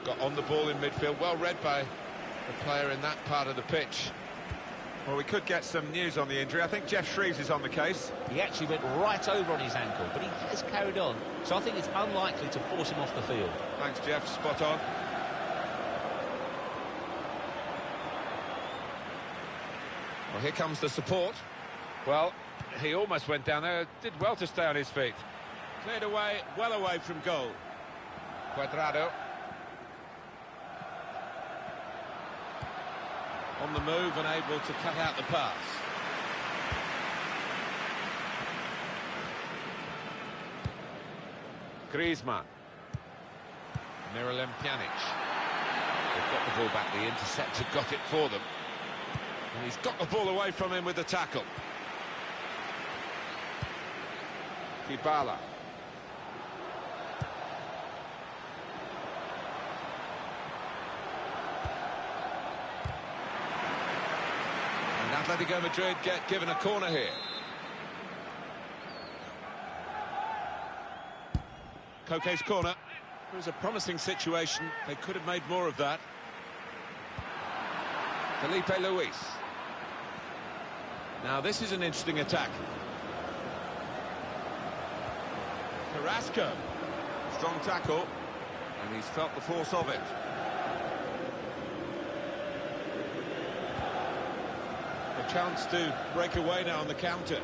Got on the ball in midfield, well read by the player in that part of the pitch. Well, we could get some news on the injury. I think Jeff Shreves is on the case. He actually went right over on his ankle, but he has carried on. So I think it's unlikely to force him off the field. Thanks, Jeff. Spot on. Well, here comes the support. Well, he almost went down there. Did well to stay on his feet. Cleared away, well away from goal. Cuadrado. On the move and able to cut out the pass. Griezmann. Miralem Pjanic. They've got the ball back. The interceptor got it for them. And he's got the ball away from him with the tackle. Dybala. And Atletico Madrid get given a corner here. Koke's corner. It was a promising situation. They could have made more of that. Felipe Luis. Now this is an interesting attack. Carrasco. Strong tackle. And he's felt the force of it. A chance to break away now on the counter.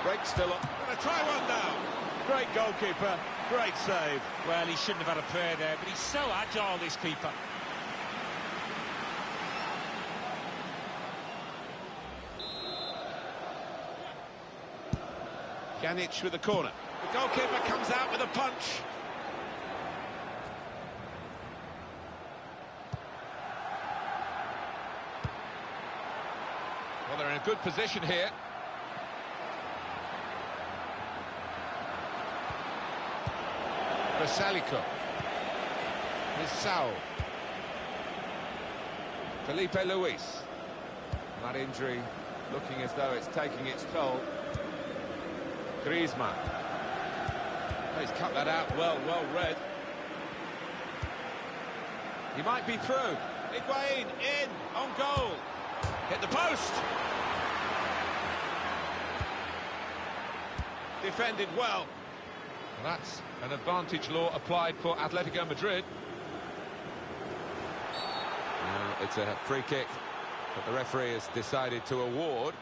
Break still up. Gonna try one now. Great goalkeeper. Great save. Well, he shouldn't have had a prayer there, but he's so agile, this keeper. Pjanic with the corner. The goalkeeper comes out with a punch. Well, they're in a good position here. Basalico. Bissau. Felipe Luis. That injury looking as though it's taking its toll. Griezmann. Oh, he's cut that out well read. He might be through. Higuain in, on goal. Hit the post. Defended well. Well, that's an advantage law applied for Atletico Madrid. Now it's a free kick that the referee has decided to award.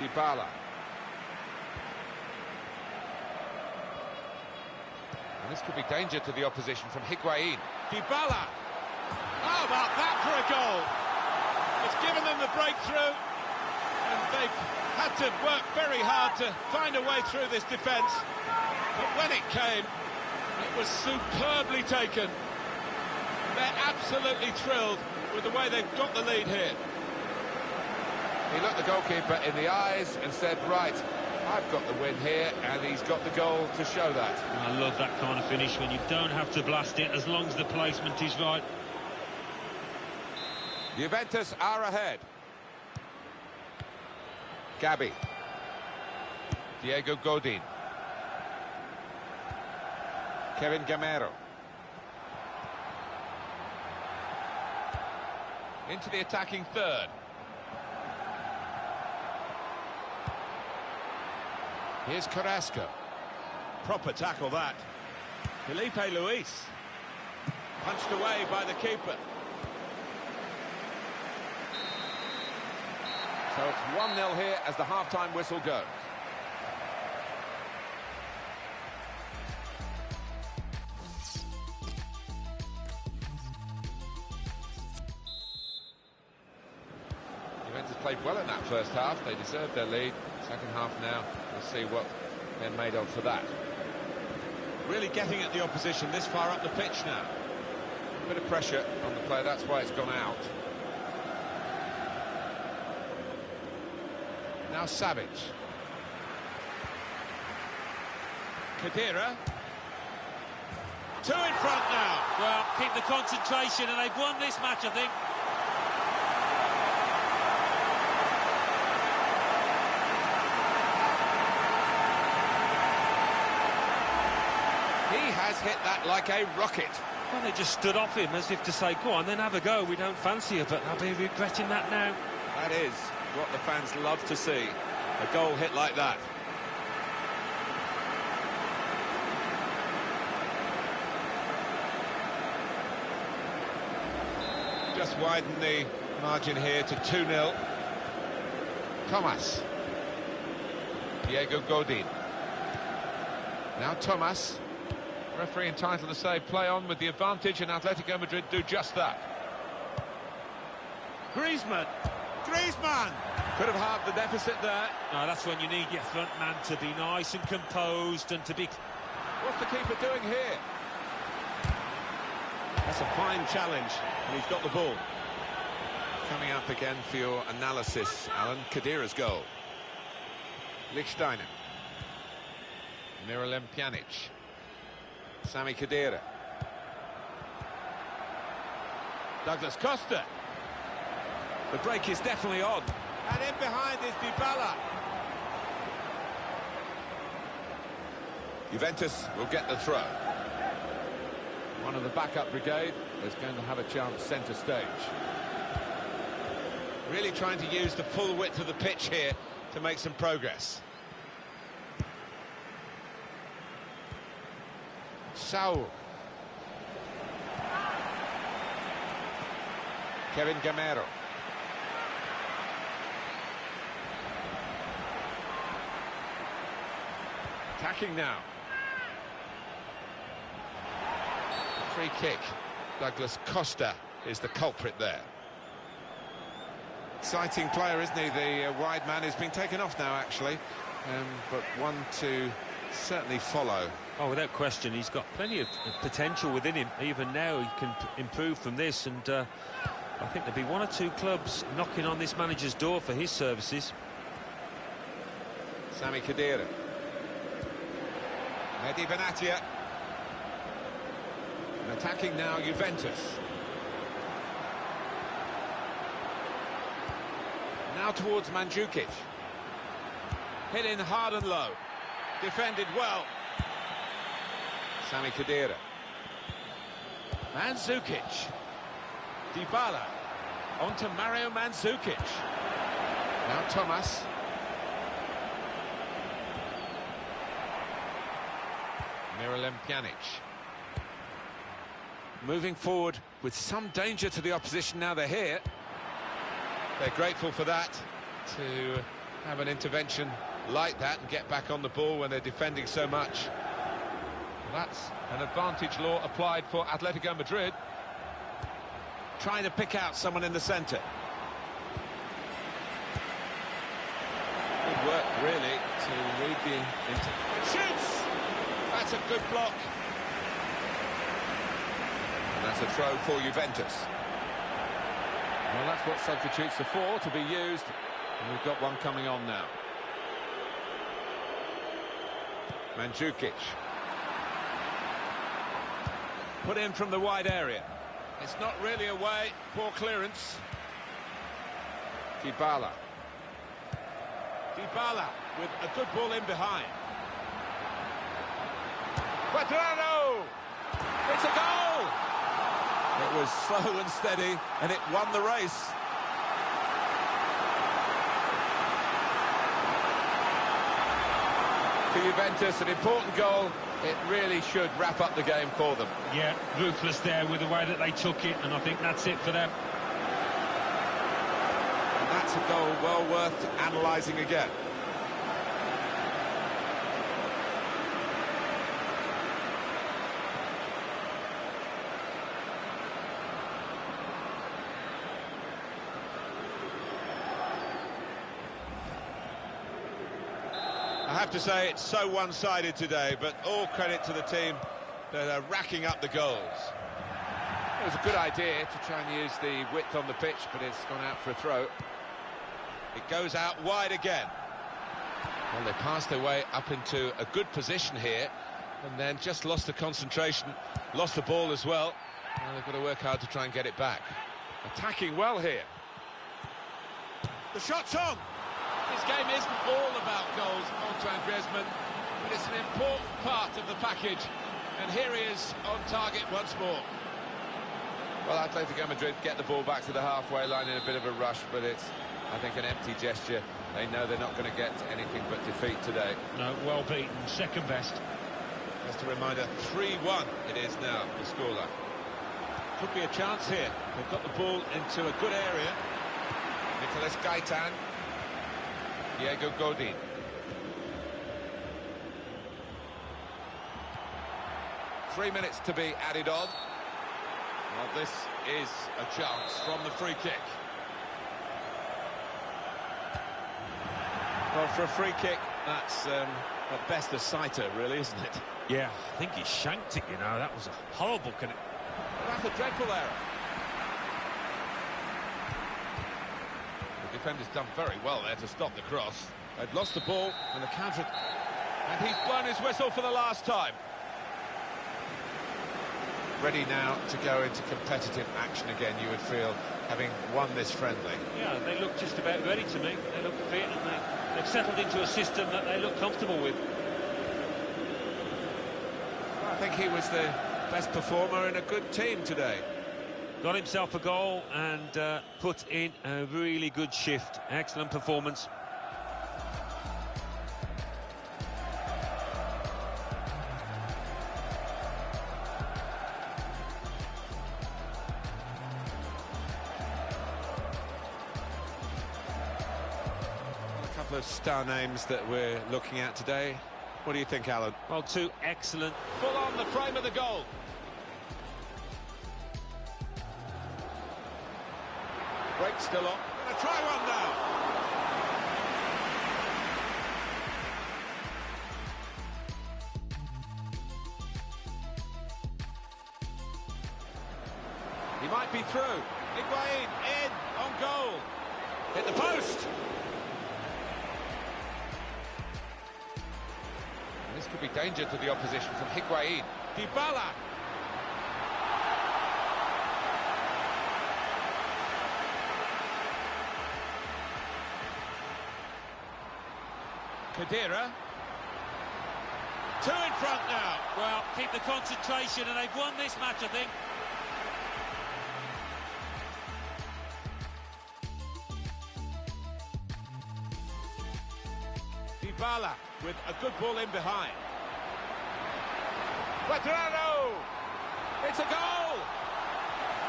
Dybala. And this could be danger to the opposition from Higuain. Dybala. How about that for a goal? It's given them the breakthrough, and they've had to work very hard to find a way through this defence. But when it came, it was superbly taken. They're absolutely thrilled with the way they've got the lead here. He looked the goalkeeper in the eyes and said, right, I've got the win here, and he's got the goal to show that. I love that kind of finish when you don't have to blast it as long as the placement is right. Juventus are ahead. Gabi. Diego Godin. Kevin Gamero. Into the attacking third. Here's Carrasco. Proper tackle that. Felipe Luis. Punched away by the keeper. So it's 1-0 here as the half-time whistle goes. Juventus played well in that first half. They deserved their lead. Second half now, we'll see what they're made of for that. Really getting at the opposition this far up the pitch now. A bit of pressure on the player, that's why it's gone out. Now Savage. Khedira. Two in front now. Well, keep the concentration, and they've won this match, I think. Has hit that like a rocket. Well, they just stood off him as if to say, go on, then have a go, we don't fancy you, but I'll be regretting that now. That is what the fans love to see, a goal hit like that. Just widen the margin here to 2-0. Thomas. Diego Godin. Now Thomas. Referee entitled to say play on with the advantage, and Atletico Madrid do just that. Griezmann. Griezmann! Could have halved the deficit there. No, that's when you need your front man to be nice and composed and to be... What's the keeper doing here? That's a fine challenge, and he's got the ball. Coming up again for your analysis, Alan. Khedira's goal. Lichtsteiner. Miralem Pjanic. Sami Khedira. Douglas Costa. The break is definitely on. And in behind is Dybala. Juventus will get the throw. One of the backup brigade is going to have a chance centre stage. Really trying to use the full width of the pitch here to make some progress. Saul. Kevin Gamero. Attacking now. Free kick. Douglas Costa is the culprit there. Exciting player, isn't he? The wide man has been taken off now, actually. But one to certainly follow. Oh, without question, he's got plenty of potential within him. Even now, he can improve from this, and I think there'll be one or two clubs knocking on this manager's door for his services. Sami Khedira. Mehdi Benatia. And attacking now, Juventus. Now towards Mandzukic. Hit in hard and low. Defended well. Sami Khedira. Mandzukic. Dybala. On to Mario Mandzukic. Now Thomas. Miralem Pjanic. Moving forward with some danger to the opposition now they're here. They're grateful for that, to have an intervention like that and get back on the ball when they're defending so much. That's an advantage law applied for Atletico Madrid. Trying to pick out someone in the centre. Good work, really, to read the... Shoots! That's a good block. And that's a throw for Juventus. Well, that's what substitutes are for, to be used. And we've got one coming on now. Mandzukic. Put in from the wide area. It's not really away. Poor clearance. Dybala. Dybala with a good ball in behind. Quadrado! It's a goal! It was slow and steady, and it won the race. For Juventus, an important goal. It really should wrap up the game for them. Yeah, ruthless there with the way that they took it, and I think that's it for them. And that's a goal well worth analysing again. I have to say it's so one-sided today, but all credit to the team that are racking up the goals. It was a good idea to try and use the width on the pitch, but it's gone out for a throw. It goes out wide again. Well, they passed their way up into a good position here, and then just lost the concentration, lost the ball as well. Well, they've got to work hard to try and get it back. Attacking well here. The shot's on! This game isn't all about goals, Antoine Griezmann, but it's an important part of the package. And here he is on target once more. Well, Atletico Madrid get the ball back to the halfway line in a bit of a rush, but it's, I think, an empty gesture. They know they're not going to get anything but defeat today. No, well beaten, second best. Just a reminder, 3-1 it is now, the scoreline. Could be a chance here. They've got the ball into a good area. Nicolas Gaitan. Diego Godin. Three minutes to be added on. Well, this is a chance from the free kick. Well, for a free kick, that's at best a sighter, really, isn't it? Yeah, I think he shanked it, you know. That was a horrible connect. That's a dreadful error. The defender's done very well there to stop the cross. They've lost the ball and the counter... And he's blown his whistle for the last time. Ready now to go into competitive action again, you would feel, having won this friendly. Yeah, they look just about ready to me. They look fit and they've settled into a system that they look comfortable with. I think he was the best performer in a good team today. Got himself a goal and put in a really good shift. Excellent performance. A couple of star names that we're looking at today. What do you think, Alan? Well, two excellent. Full on the frame of the goal. Break still on. Gonna try one now. He might be through. Higuain in on goal. Hit the post. This could be danger to the opposition from Higuain. Dybala. Kadira. Two in front now. Well, keep the concentration and they've won this match, I think. Dybala with a good ball in behind. Cuadrado! It's a goal!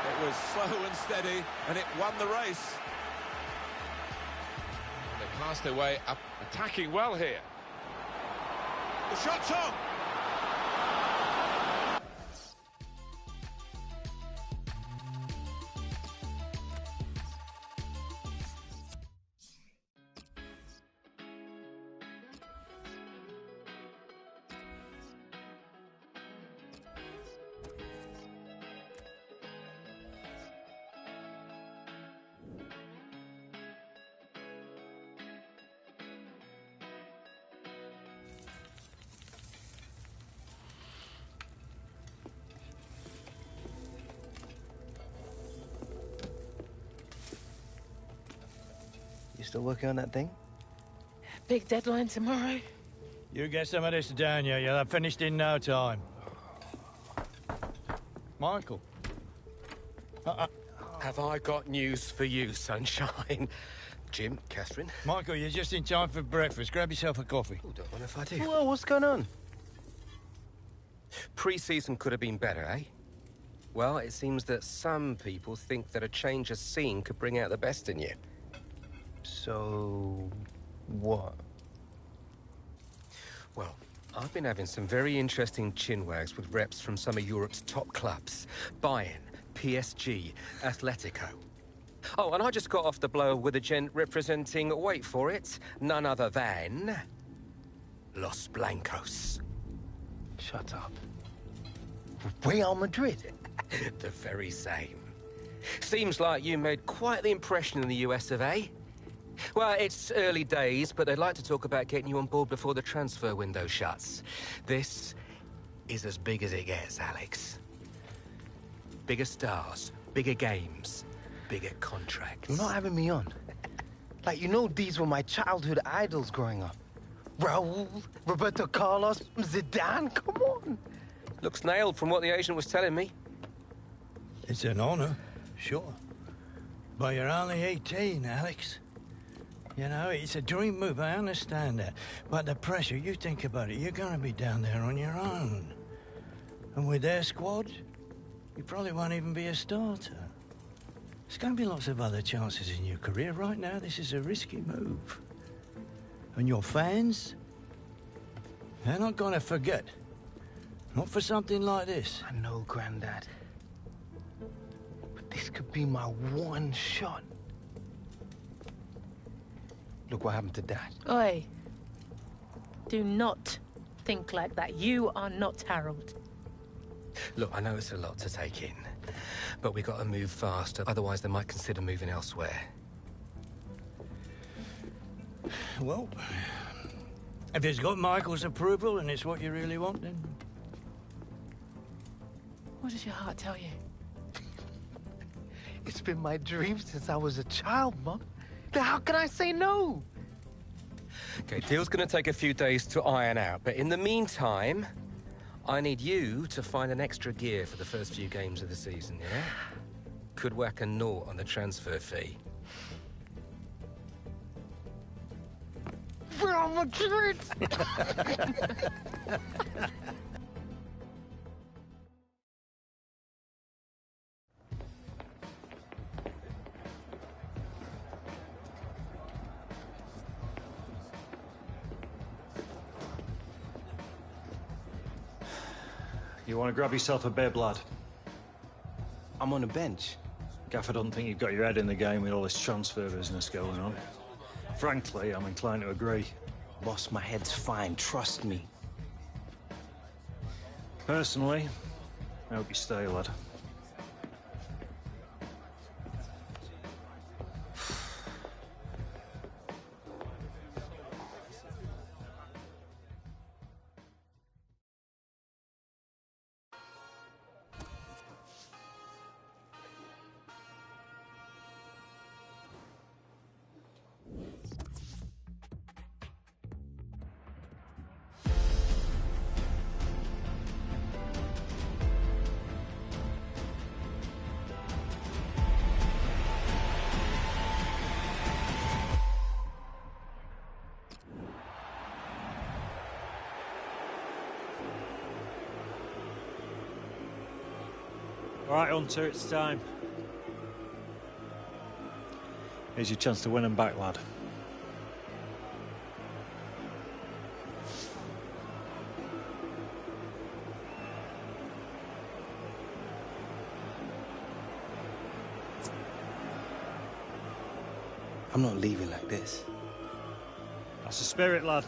It was slow and steady, and it won the race. They passed their way up, attacking well here. The shot's on. You still working on that thing? Big deadline tomorrow. You get some of this down, you'll have finished in no time. Michael. Have I got news for you, sunshine? Jim, Catherine. Michael, you're just in time for breakfast. Grab yourself a coffee. Oh, don't mind if I do. Well, what's going on? Pre-season could have been better, eh? Well, it seems that some people think that a change of scene could bring out the best in you. So, what? Well, I've been having some very interesting chinwags with reps from some of Europe's top clubs. Bayern, PSG, Atletico. Oh, and I just got off the blow with a gent representing, wait for it, none other than... Los Blancos. Shut up. Real Madrid? The very same. Seems like you made quite the impression in the US of A. Well, it's early days, but they'd like to talk about getting you on board before the transfer window shuts. This is as big as it gets, Alex. Bigger stars, bigger games, bigger contracts. You're not having me on. Like, you know these were my childhood idols growing up. Raul, Roberto Carlos, Zidane, come on. Looks nailed from what the agent was telling me. It's an honour, sure. But you're only 18, Alex. You know, it's a dream move, I understand that. But the pressure, you think about it, you're going to be down there on your own. And with their squad, you probably won't even be a starter. There's going to be lots of other chances in your career. Right now, this is a risky move. And your fans, they're not going to forget. Not for something like this. I know, Grandad. But this could be my one shot. Look what happened to Dad. Oi. Do not think like that. You are not Harold. Look, I know it's a lot to take in, but we got to move fast, otherwise they might consider moving elsewhere. Well, if it's got Michael's approval and it's what you really want, then... What does your heart tell you? It's been my dream since I was a child, Mum. How can I say no? Okay, deal's gonna take a few days to iron out, but in the meantime, I need you to find an extra gear for the first few games of the season, yeah? Could whack a naught on the transfer fee. Real Madrid! You want to grab yourself a bib, lad? I'm on the bench. Gaffer doesn't think you've got your head in the game with all this transfer business going on. Frankly, I'm inclined to agree. Boss, my head's fine, trust me. Personally, I hope you stay, lad. All right, Hunter, it's time. Here's your chance to win them back, lad. I'm not leaving like this. That's the spirit, lad.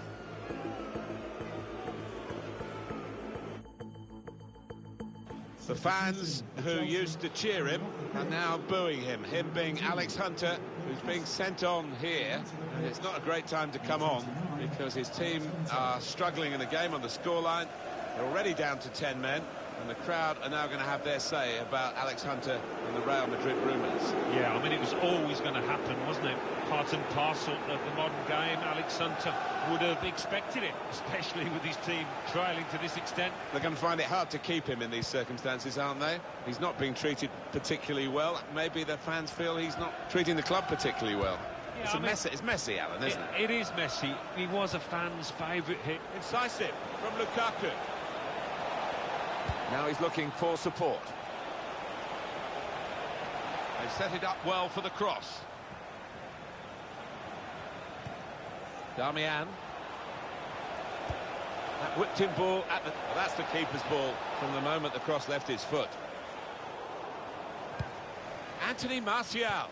The fans who used to cheer him are now booing him. Him being Alex Hunter, who's being sent on here. And it's not a great time to come on because his team are struggling in the game on the scoreline. They're already down to 10 men. And the crowd are now going to have their say about Alex Hunter and the Real Madrid rumours. Yeah, I mean, it was always going to happen, wasn't it? Part and parcel of the modern game. Alex Hunter would have expected it, especially with his team trailing to this extent. They're going to find it hard to keep him in these circumstances, aren't they? He's not being treated particularly well. Maybe the fans feel he's not treating the club particularly well. Yeah, it's messy, Alan, isn't it? It is messy. He was a fan's favourite hit. Incisive from Lukaku. Now he's looking for support. They've set it up well for the cross. Damian. That whipped in ball at the... Well, that's the keeper's ball from the moment the cross left his foot. Anthony Martial.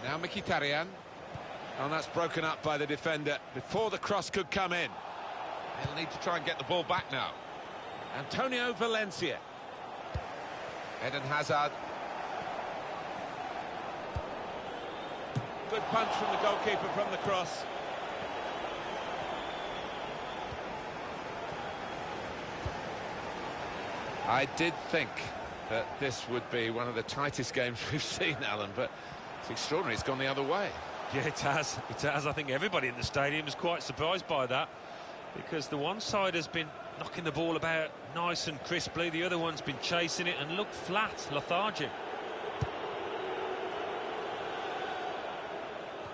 Now Mkhitaryan. And that's broken up by the defender before the cross could come in. They'll need to try and get the ball back now. Antonio Valencia. Eden Hazard. Good punch from the goalkeeper from the cross. I did think that this would be one of the tightest games we've seen, Alan, but it's extraordinary. It's gone the other way. Yeah, it has. It has. I think everybody in the stadium is quite surprised by that. because the one side has been knocking the ball about nice and crisply, the other one's been chasing it and looked flat, lethargic.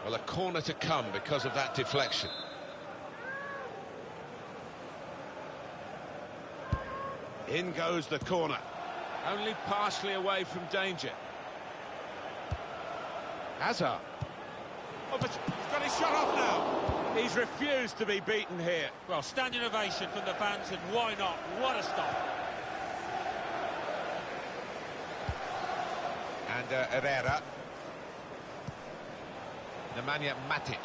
Well, a corner to come because of that deflection. In goes the corner. Only partially away from danger. Hazard. Oh, but he's got his shot off now. He's refused to be beaten here. Well, standing ovation from the fans, and why not? What a stop. And Herrera. Nemanja Matic.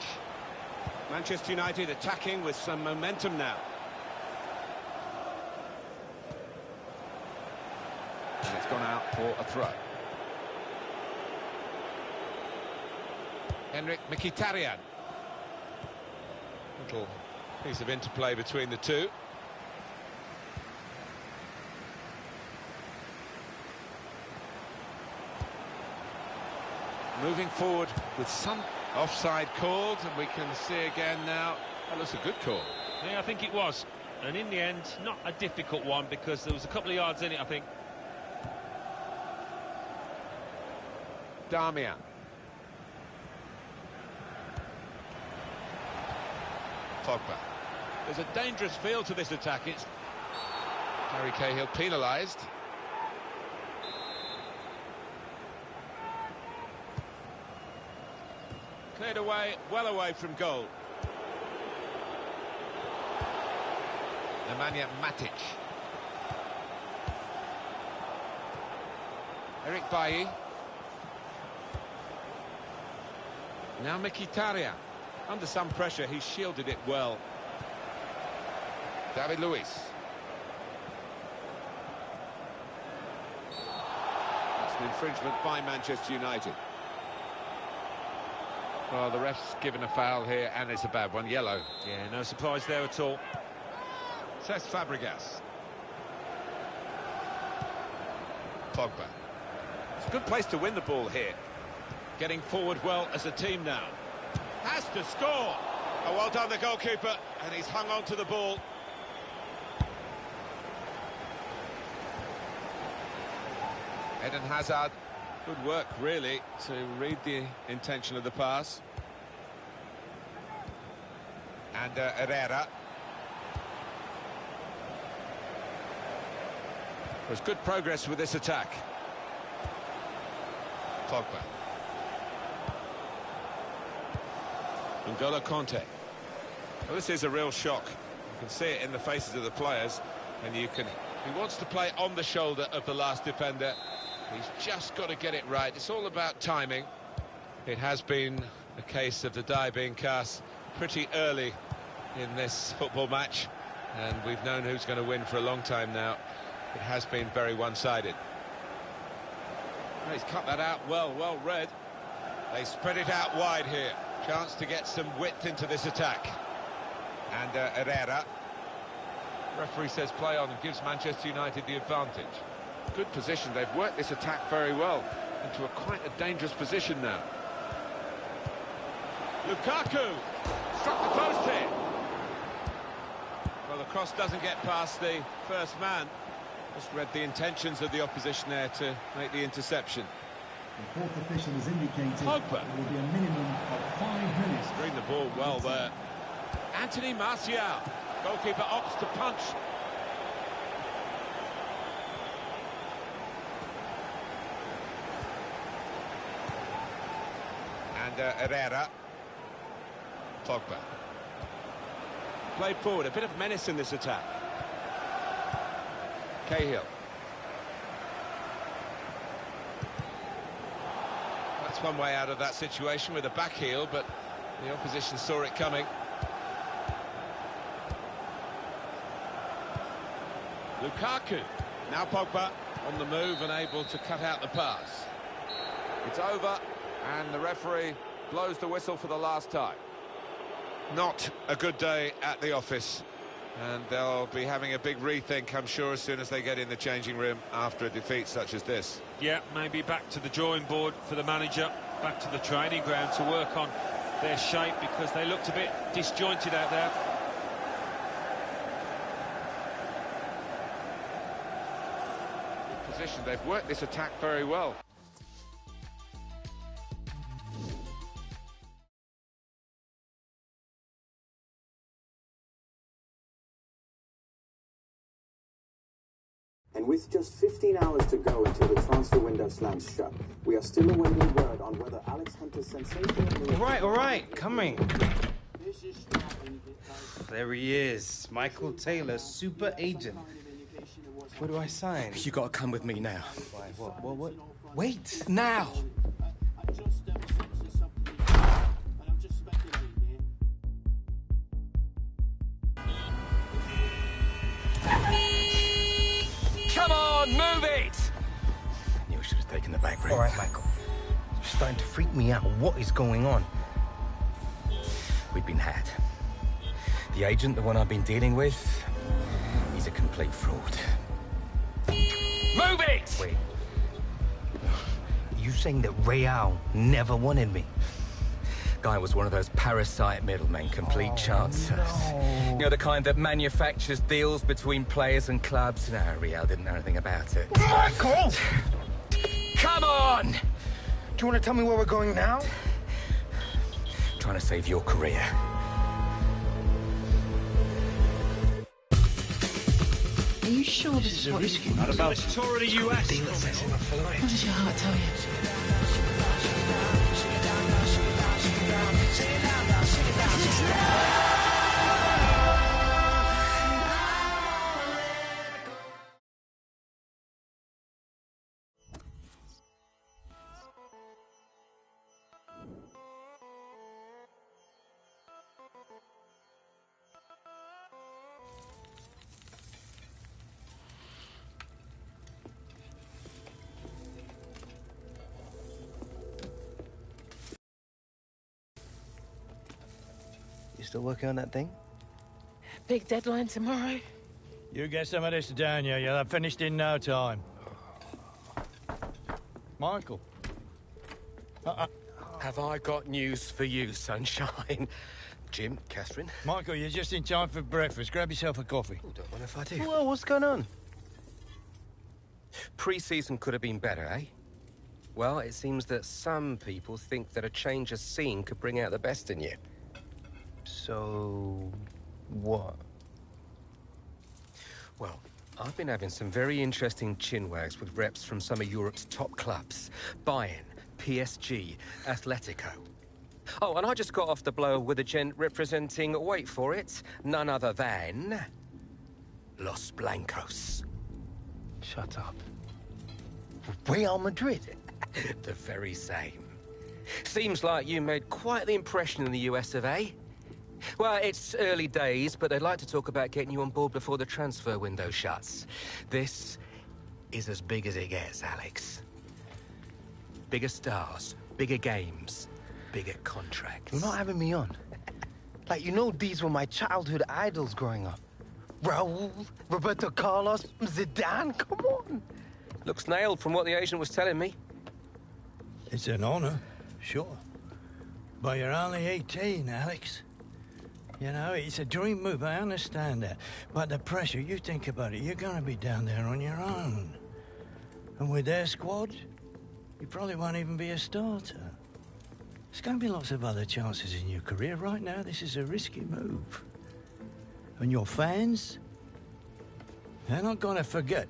Manchester United attacking with some momentum now. And it's gone out for a throw. Henrik Mkhitaryan. Little piece of interplay between the two. Moving forward with some offside called, and we can see again now. That looks a good call. Yeah, I think it was. And in the end, not a difficult one, because there was a couple of yards in it, I think. Darmian. Pogba. There's a dangerous feel to this attack. It's Harry Cahill penalised. cleared away, well away from goal. Nemanja Matic. Eric Bailly. Now Mkhitaryan. Under some pressure, he shielded it well. David Luiz. That's an infringement by Manchester United. Well, the ref's given a foul here, and it's a bad one, yellow. Yeah, no surprise there at all. Cesc Fabregas. Pogba. It's a good place to win the ball here. Getting forward well as a team now. Has to score. Oh, well done, the goalkeeper, and he's hung on to the ball. Eden Hazard. Good work, really, to read the intention of the pass. And Herrera. There's good progress with this attack. Pogba. N'Golo Kanté. Well, this is a real shock. You can see it in the faces of the players, and he wants to play on the shoulder of the last defender. He's just got to get it right. It's all about timing. It has been a case of the die being cast pretty early in this football match, and we've known who's going to win for a long time now. It has been very one-sided. Oh, he's cut that out well read. They spread it out wide here. Chance to get some width into this attack. And Herrera. Referee says play on and gives Manchester United the advantage. Good position. They've worked this attack very well into quite a dangerous position now. Lukaku struck the post here. Well, the cross doesn't get past the first man. Just read the intentions of the opposition there to make the interception. The fourth official has indicated Pogba. there will be a minimum of 5 minutes. Screened the ball well there. Anthony Martial. Goalkeeper opts to punch. And Herrera. Pogba. Played forward, a bit of menace in this attack. Cahill. That's one way out of that situation with a back heel, but the opposition saw it coming. Lukaku. Now Pogba on the move and able to cut out the pass. It's over, and the referee blows the whistle for the last time. Not a good day at the office, and they'll be having a big rethink, I'm sure, as soon as they get in the changing room after a defeat such as this. Yeah, maybe back to the drawing board for the manager, back to the training ground to work on their shape, because they looked a bit disjointed out there. position. They've worked this attack very well. And with just 15 hours to go until the transfer window slams shut, we are still awaiting word on whether Alex Hunter's sensational move... All right, coming. There he is, Michael Taylor, super agent. Where do I sign? You gotta come with me now. Why, what? Wait! Now! Come on, move it! I knew I should have taken the back room. All right, Michael. You're starting to freak me out. What is going on? We've been had. The agent, the one I've been dealing with, he's a complete fraud. Move it! Wait. You saying that Real never wanted me? Guy was one of those parasite middlemen, complete chancers. No. You know, the kind that manufactures deals between players and clubs. No, Real didn't know anything about it. Michael! Come on! Do you want to tell me where we're going now? Trying to save your career. Are you sure this is what risky. Not about the tour of the US. What does your heart tell you? You still working on that thing? Big deadline tomorrow. You get some of this down here. You'll have finished in no time. Michael. Have I got news for you, sunshine? Jim, Catherine? Michael, you're just in time for breakfast. Grab yourself a coffee. Oh, don't mind if I do. Whoa, what's going on? Pre-season could have been better, eh? Well, it seems that some people think that a change of scene could bring out the best in you. So, what? Well, I've been having some very interesting chinwags with reps from some of Europe's top clubs. Bayern, PSG, Atletico. Oh, and I just got off the blow with a gent representing, wait for it, none other than... Los Blancos. Shut up. Real Madrid? The very same. Seems like you made quite the impression in the US of A. Well, it's early days, but they'd like to talk about getting you on board before the transfer window shuts. This is as big as it gets, Alex. Bigger stars, bigger games, bigger contracts. You're not having me on. Like, you know these were my childhood idols growing up. Raul, Roberto Carlos, Zidane, come on. Looks nailed from what the agent was telling me. It's an honor, sure. But you're only 18, Alex. You know, it's a dream move, I understand that. But the pressure, you think about it, you're gonna be down there on your own. And with their squad, you probably won't even be a starter. There's gonna be lots of other chances in your career. Right now, this is a risky move. And your fans, they're not gonna forget.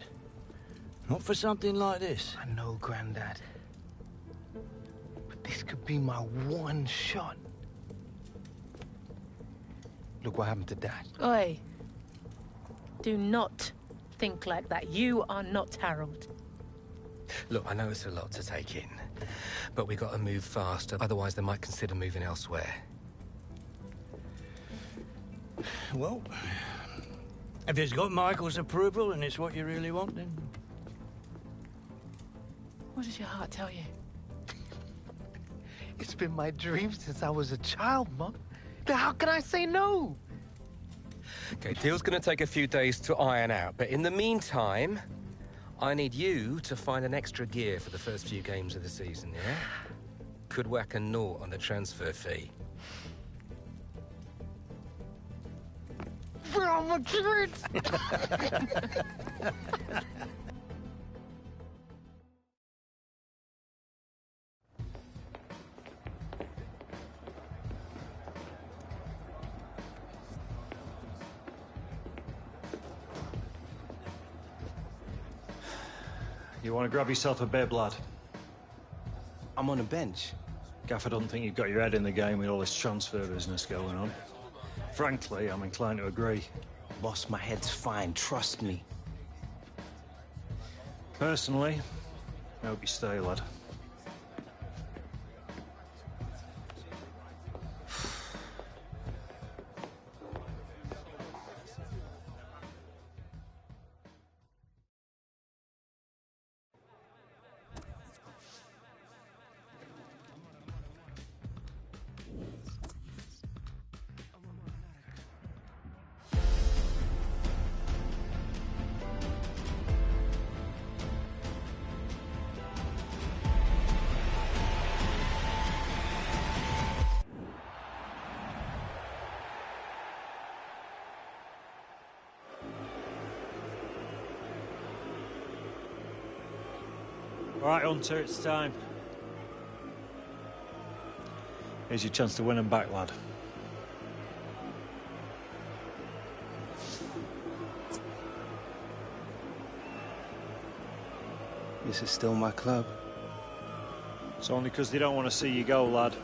Not for something like this. I know, Grandad. But this could be my one shot. Look what happened to Dad. Oi. Do not think like that. You are not Harold. Look, I know it's a lot to take in, but we got to move faster, otherwise they might consider moving elsewhere. Well, if it's got Michael's approval and it's what you really want, then... What does your heart tell you? It's been my dream since I was a child, Mum. How can I say no? Okay, deal's gonna take a few days to iron out, but in the meantime, I need you to find an extra gear for the first few games of the season, yeah? Could whack a naught on the transfer fee. Real Madrid! You want to grab yourself a bib, lad? I'm on the bench. Gaffer doesn't think you've got your head in the game with all this transfer business going on. Frankly, I'm inclined to agree. Boss, my head's fine, trust me. Personally, I hope you stay, lad. All right, Hunter, it's time. Here's your chance to win them back, lad. This is still my club. It's only because they don't want to see you go, lad.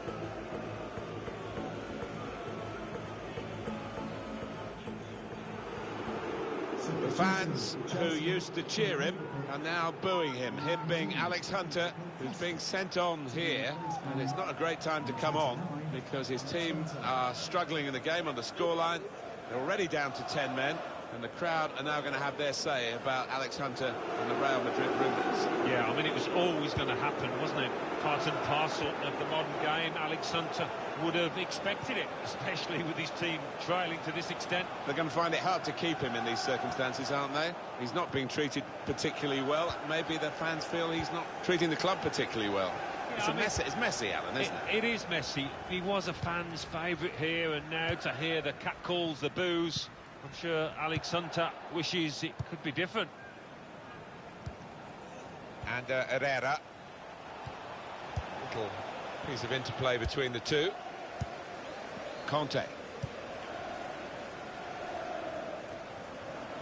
The fans who used to cheer him are now booing him. Him being Alex Hunter, who's being sent on here. And it's not a great time to come on because his team are struggling in the game on the scoreline. They're already down to 10 men. And the crowd are now going to have their say about Alex Hunter and the Real Madrid rumours. Yeah, I mean, it was always going to happen, wasn't it? Part and parcel of the modern game. Alex Hunter would have expected it, especially with his team trailing to this extent. They're going to find it hard to keep him in these circumstances, aren't they? He's not being treated particularly well. Maybe the fans feel he's not treating the club particularly well. Yeah, It's messy, Alan, isn't it? It is messy. He was a fan's favourite here, and now to hear the catcalls, the boos, I'm sure Alex Hunter wishes it could be different. And Herrera. Little piece of interplay between the two. Conte.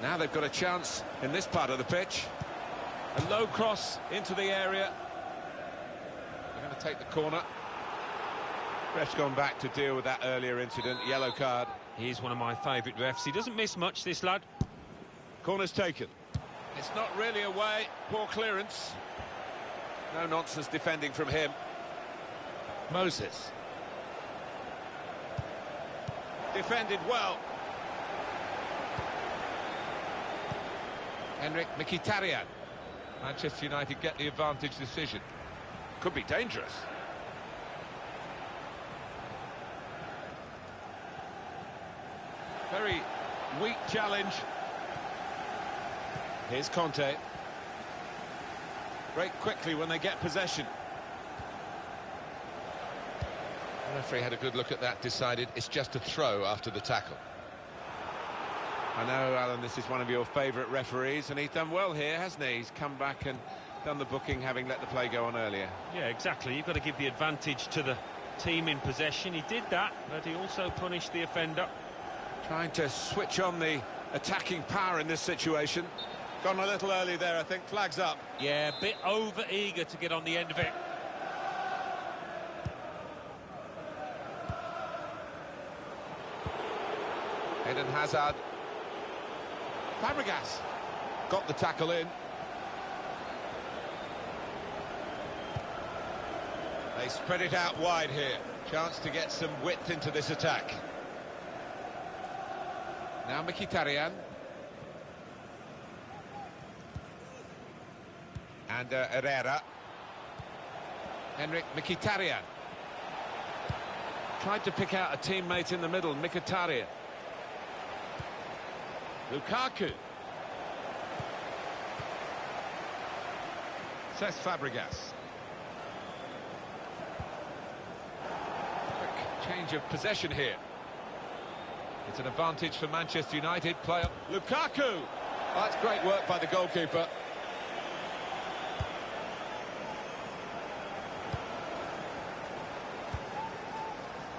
Now they've got a chance in this part of the pitch. A low cross into the area. They're going to take the corner. Ref's gone back to deal with that earlier incident. Yellow card. He's one of my favourite refs. He doesn't miss much, this lad. Corner's taken. It's not really away. Poor clearance. No nonsense defending from him. Moses. Defended well. Henrik Mkhitaryan. Manchester United get the advantage decision. Could be dangerous. Very weak challenge. Here's Conte. Break quickly when they get possession. The referee had a good look at that, decided it's just a throw after the tackle. I know, Alan, this is one of your favourite referees, and he's done well here, hasn't he? He's come back and done the booking, having let the play go on earlier. Yeah, exactly. You've got to give the advantage to the team in possession. He did that, but he also punished the offender. Trying to switch on the attacking power in this situation. Gone a little early there, I think. Flags up. Yeah, a bit over-eager to get on the end of it. Eden Hazard. Fabregas got the tackle in. They spread it out wide here. Chance to get some width into this attack. Now Mkhitaryan. And Herrera. Henrik Mkhitaryan. Tried to pick out a teammate in the middle, Mkhitaryan. Lukaku. Cesc Fabregas. Quick change of possession here. It's an advantage for Manchester United. Play up. Lukaku! Oh, that's great work by the goalkeeper.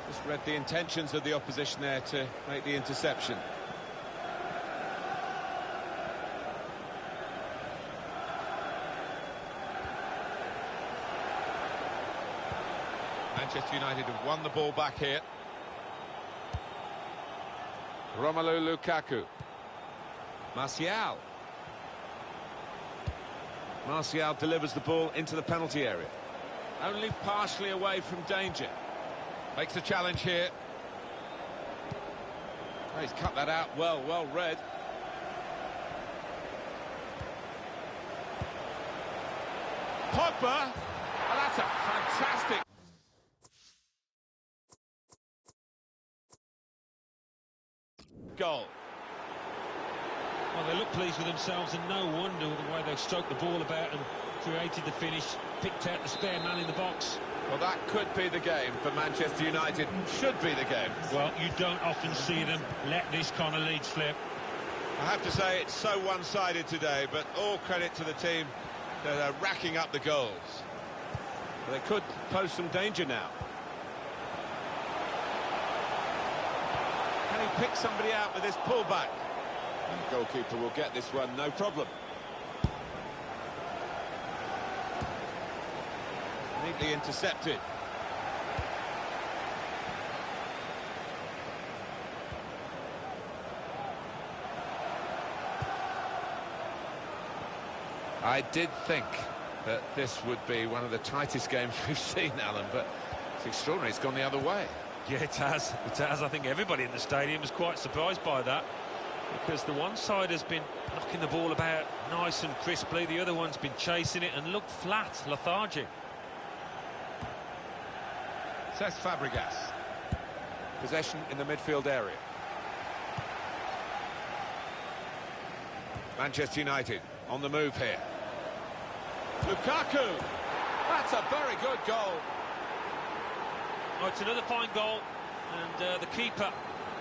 Just read the intentions of the opposition there to make the interception. Manchester United have won the ball back here. Romelu Lukaku. Martial. Martial delivers the ball into the penalty area. Only partially away from danger. Makes the challenge here. Oh, he's cut that out well read. Pogba. Oh, that's a fantastic... goal. Well, they look pleased with themselves, and no wonder with the way they stroked the ball about and created the finish, picked out the spare man in the box. Well, that could be the game for Manchester United. Should be the game. Well, you don't often see them let this kind of lead slip. I have to say it's so one-sided today, but all credit to the team that are racking up the goals. They could pose some danger now. Can he pick somebody out with this pullback? And the goalkeeper will get this one, no problem. Neatly intercepted. I did think that this would be one of the tightest games we've seen, Alan, but it's extraordinary. It's gone the other way. Yeah, it has. It has. I think everybody in the stadium is quite surprised by that, because the one side has been knocking the ball about nice and crisply, the other one's been chasing it and looked flat, lethargic. Cesc Fabregas. Possession in the midfield area. Manchester United on the move here. Lukaku. That's a very good goal. Oh, it's another fine goal, and the keeper,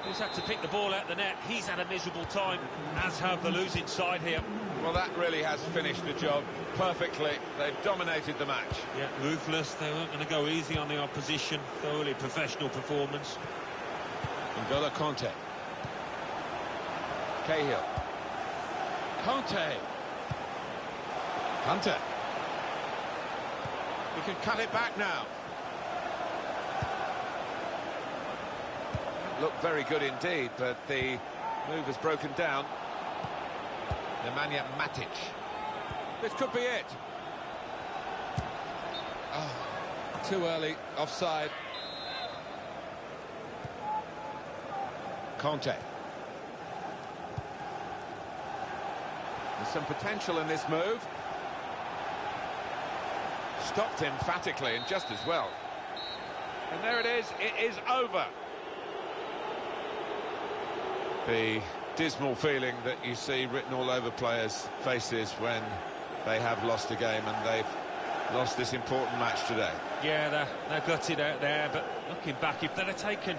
who's had to pick the ball out the net, he's had a miserable time, as have the losing side here. Well, that really has finished the job perfectly. They've dominated the match. Yeah, ruthless. They weren't going to go easy on the opposition. Thoroughly professional performance. N'Golo Conte. Cahill. Conte. Hunter. He can cut it back now. Looked very good indeed, but the move has broken down. Nemanja Matic. This could be it. Oh, too early, offside. Conte. There's some potential in this move. Stopped emphatically and just as well. And there it is over. The dismal feeling that you see written all over players' faces when they have lost a game, and they've lost this important match today. Yeah, they're gutted out there, but looking back, if they'd have taken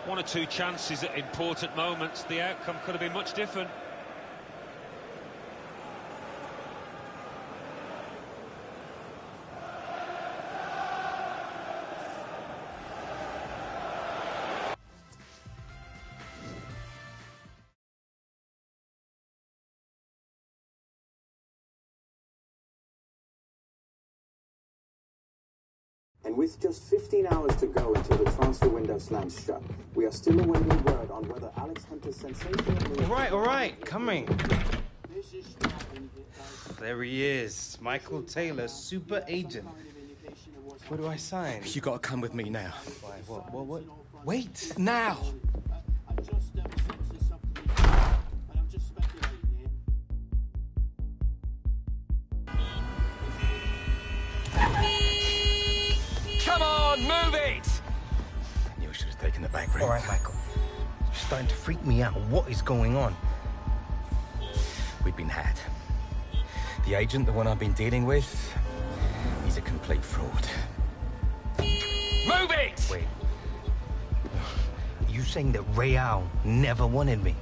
one or two chances at important moments, the outcome could have been much different. And with just 15 hours to go until the transfer window slams shut, we are still awaiting word on whether Alex Hunter's sensational move... All right, coming. There he is, Michael Taylor, super agent. Where do I sign? You gotta come with me now. Why, what? Wait, now! Come on, move it! I knew I should have taken the back route. All right, Michael. It's starting to freak me out. What is going on? We've been had. The agent, the one I've been dealing with, he's a complete fraud. Move it! Wait. Are you saying that Real never wanted me?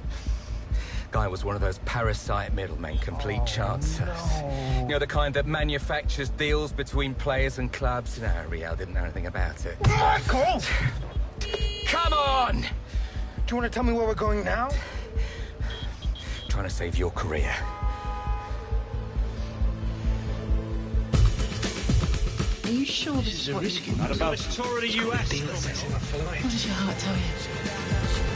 Guy was one of those parasite middlemen, complete chancers. No. You know, the kind that manufactures deals between players and clubs. No, Real didn't know anything about it. Michael! Come on! Do you want to tell me where we're going now? Trying to save your career. Are you sure this is what you... Not about a tour of the US. What does your heart tell you?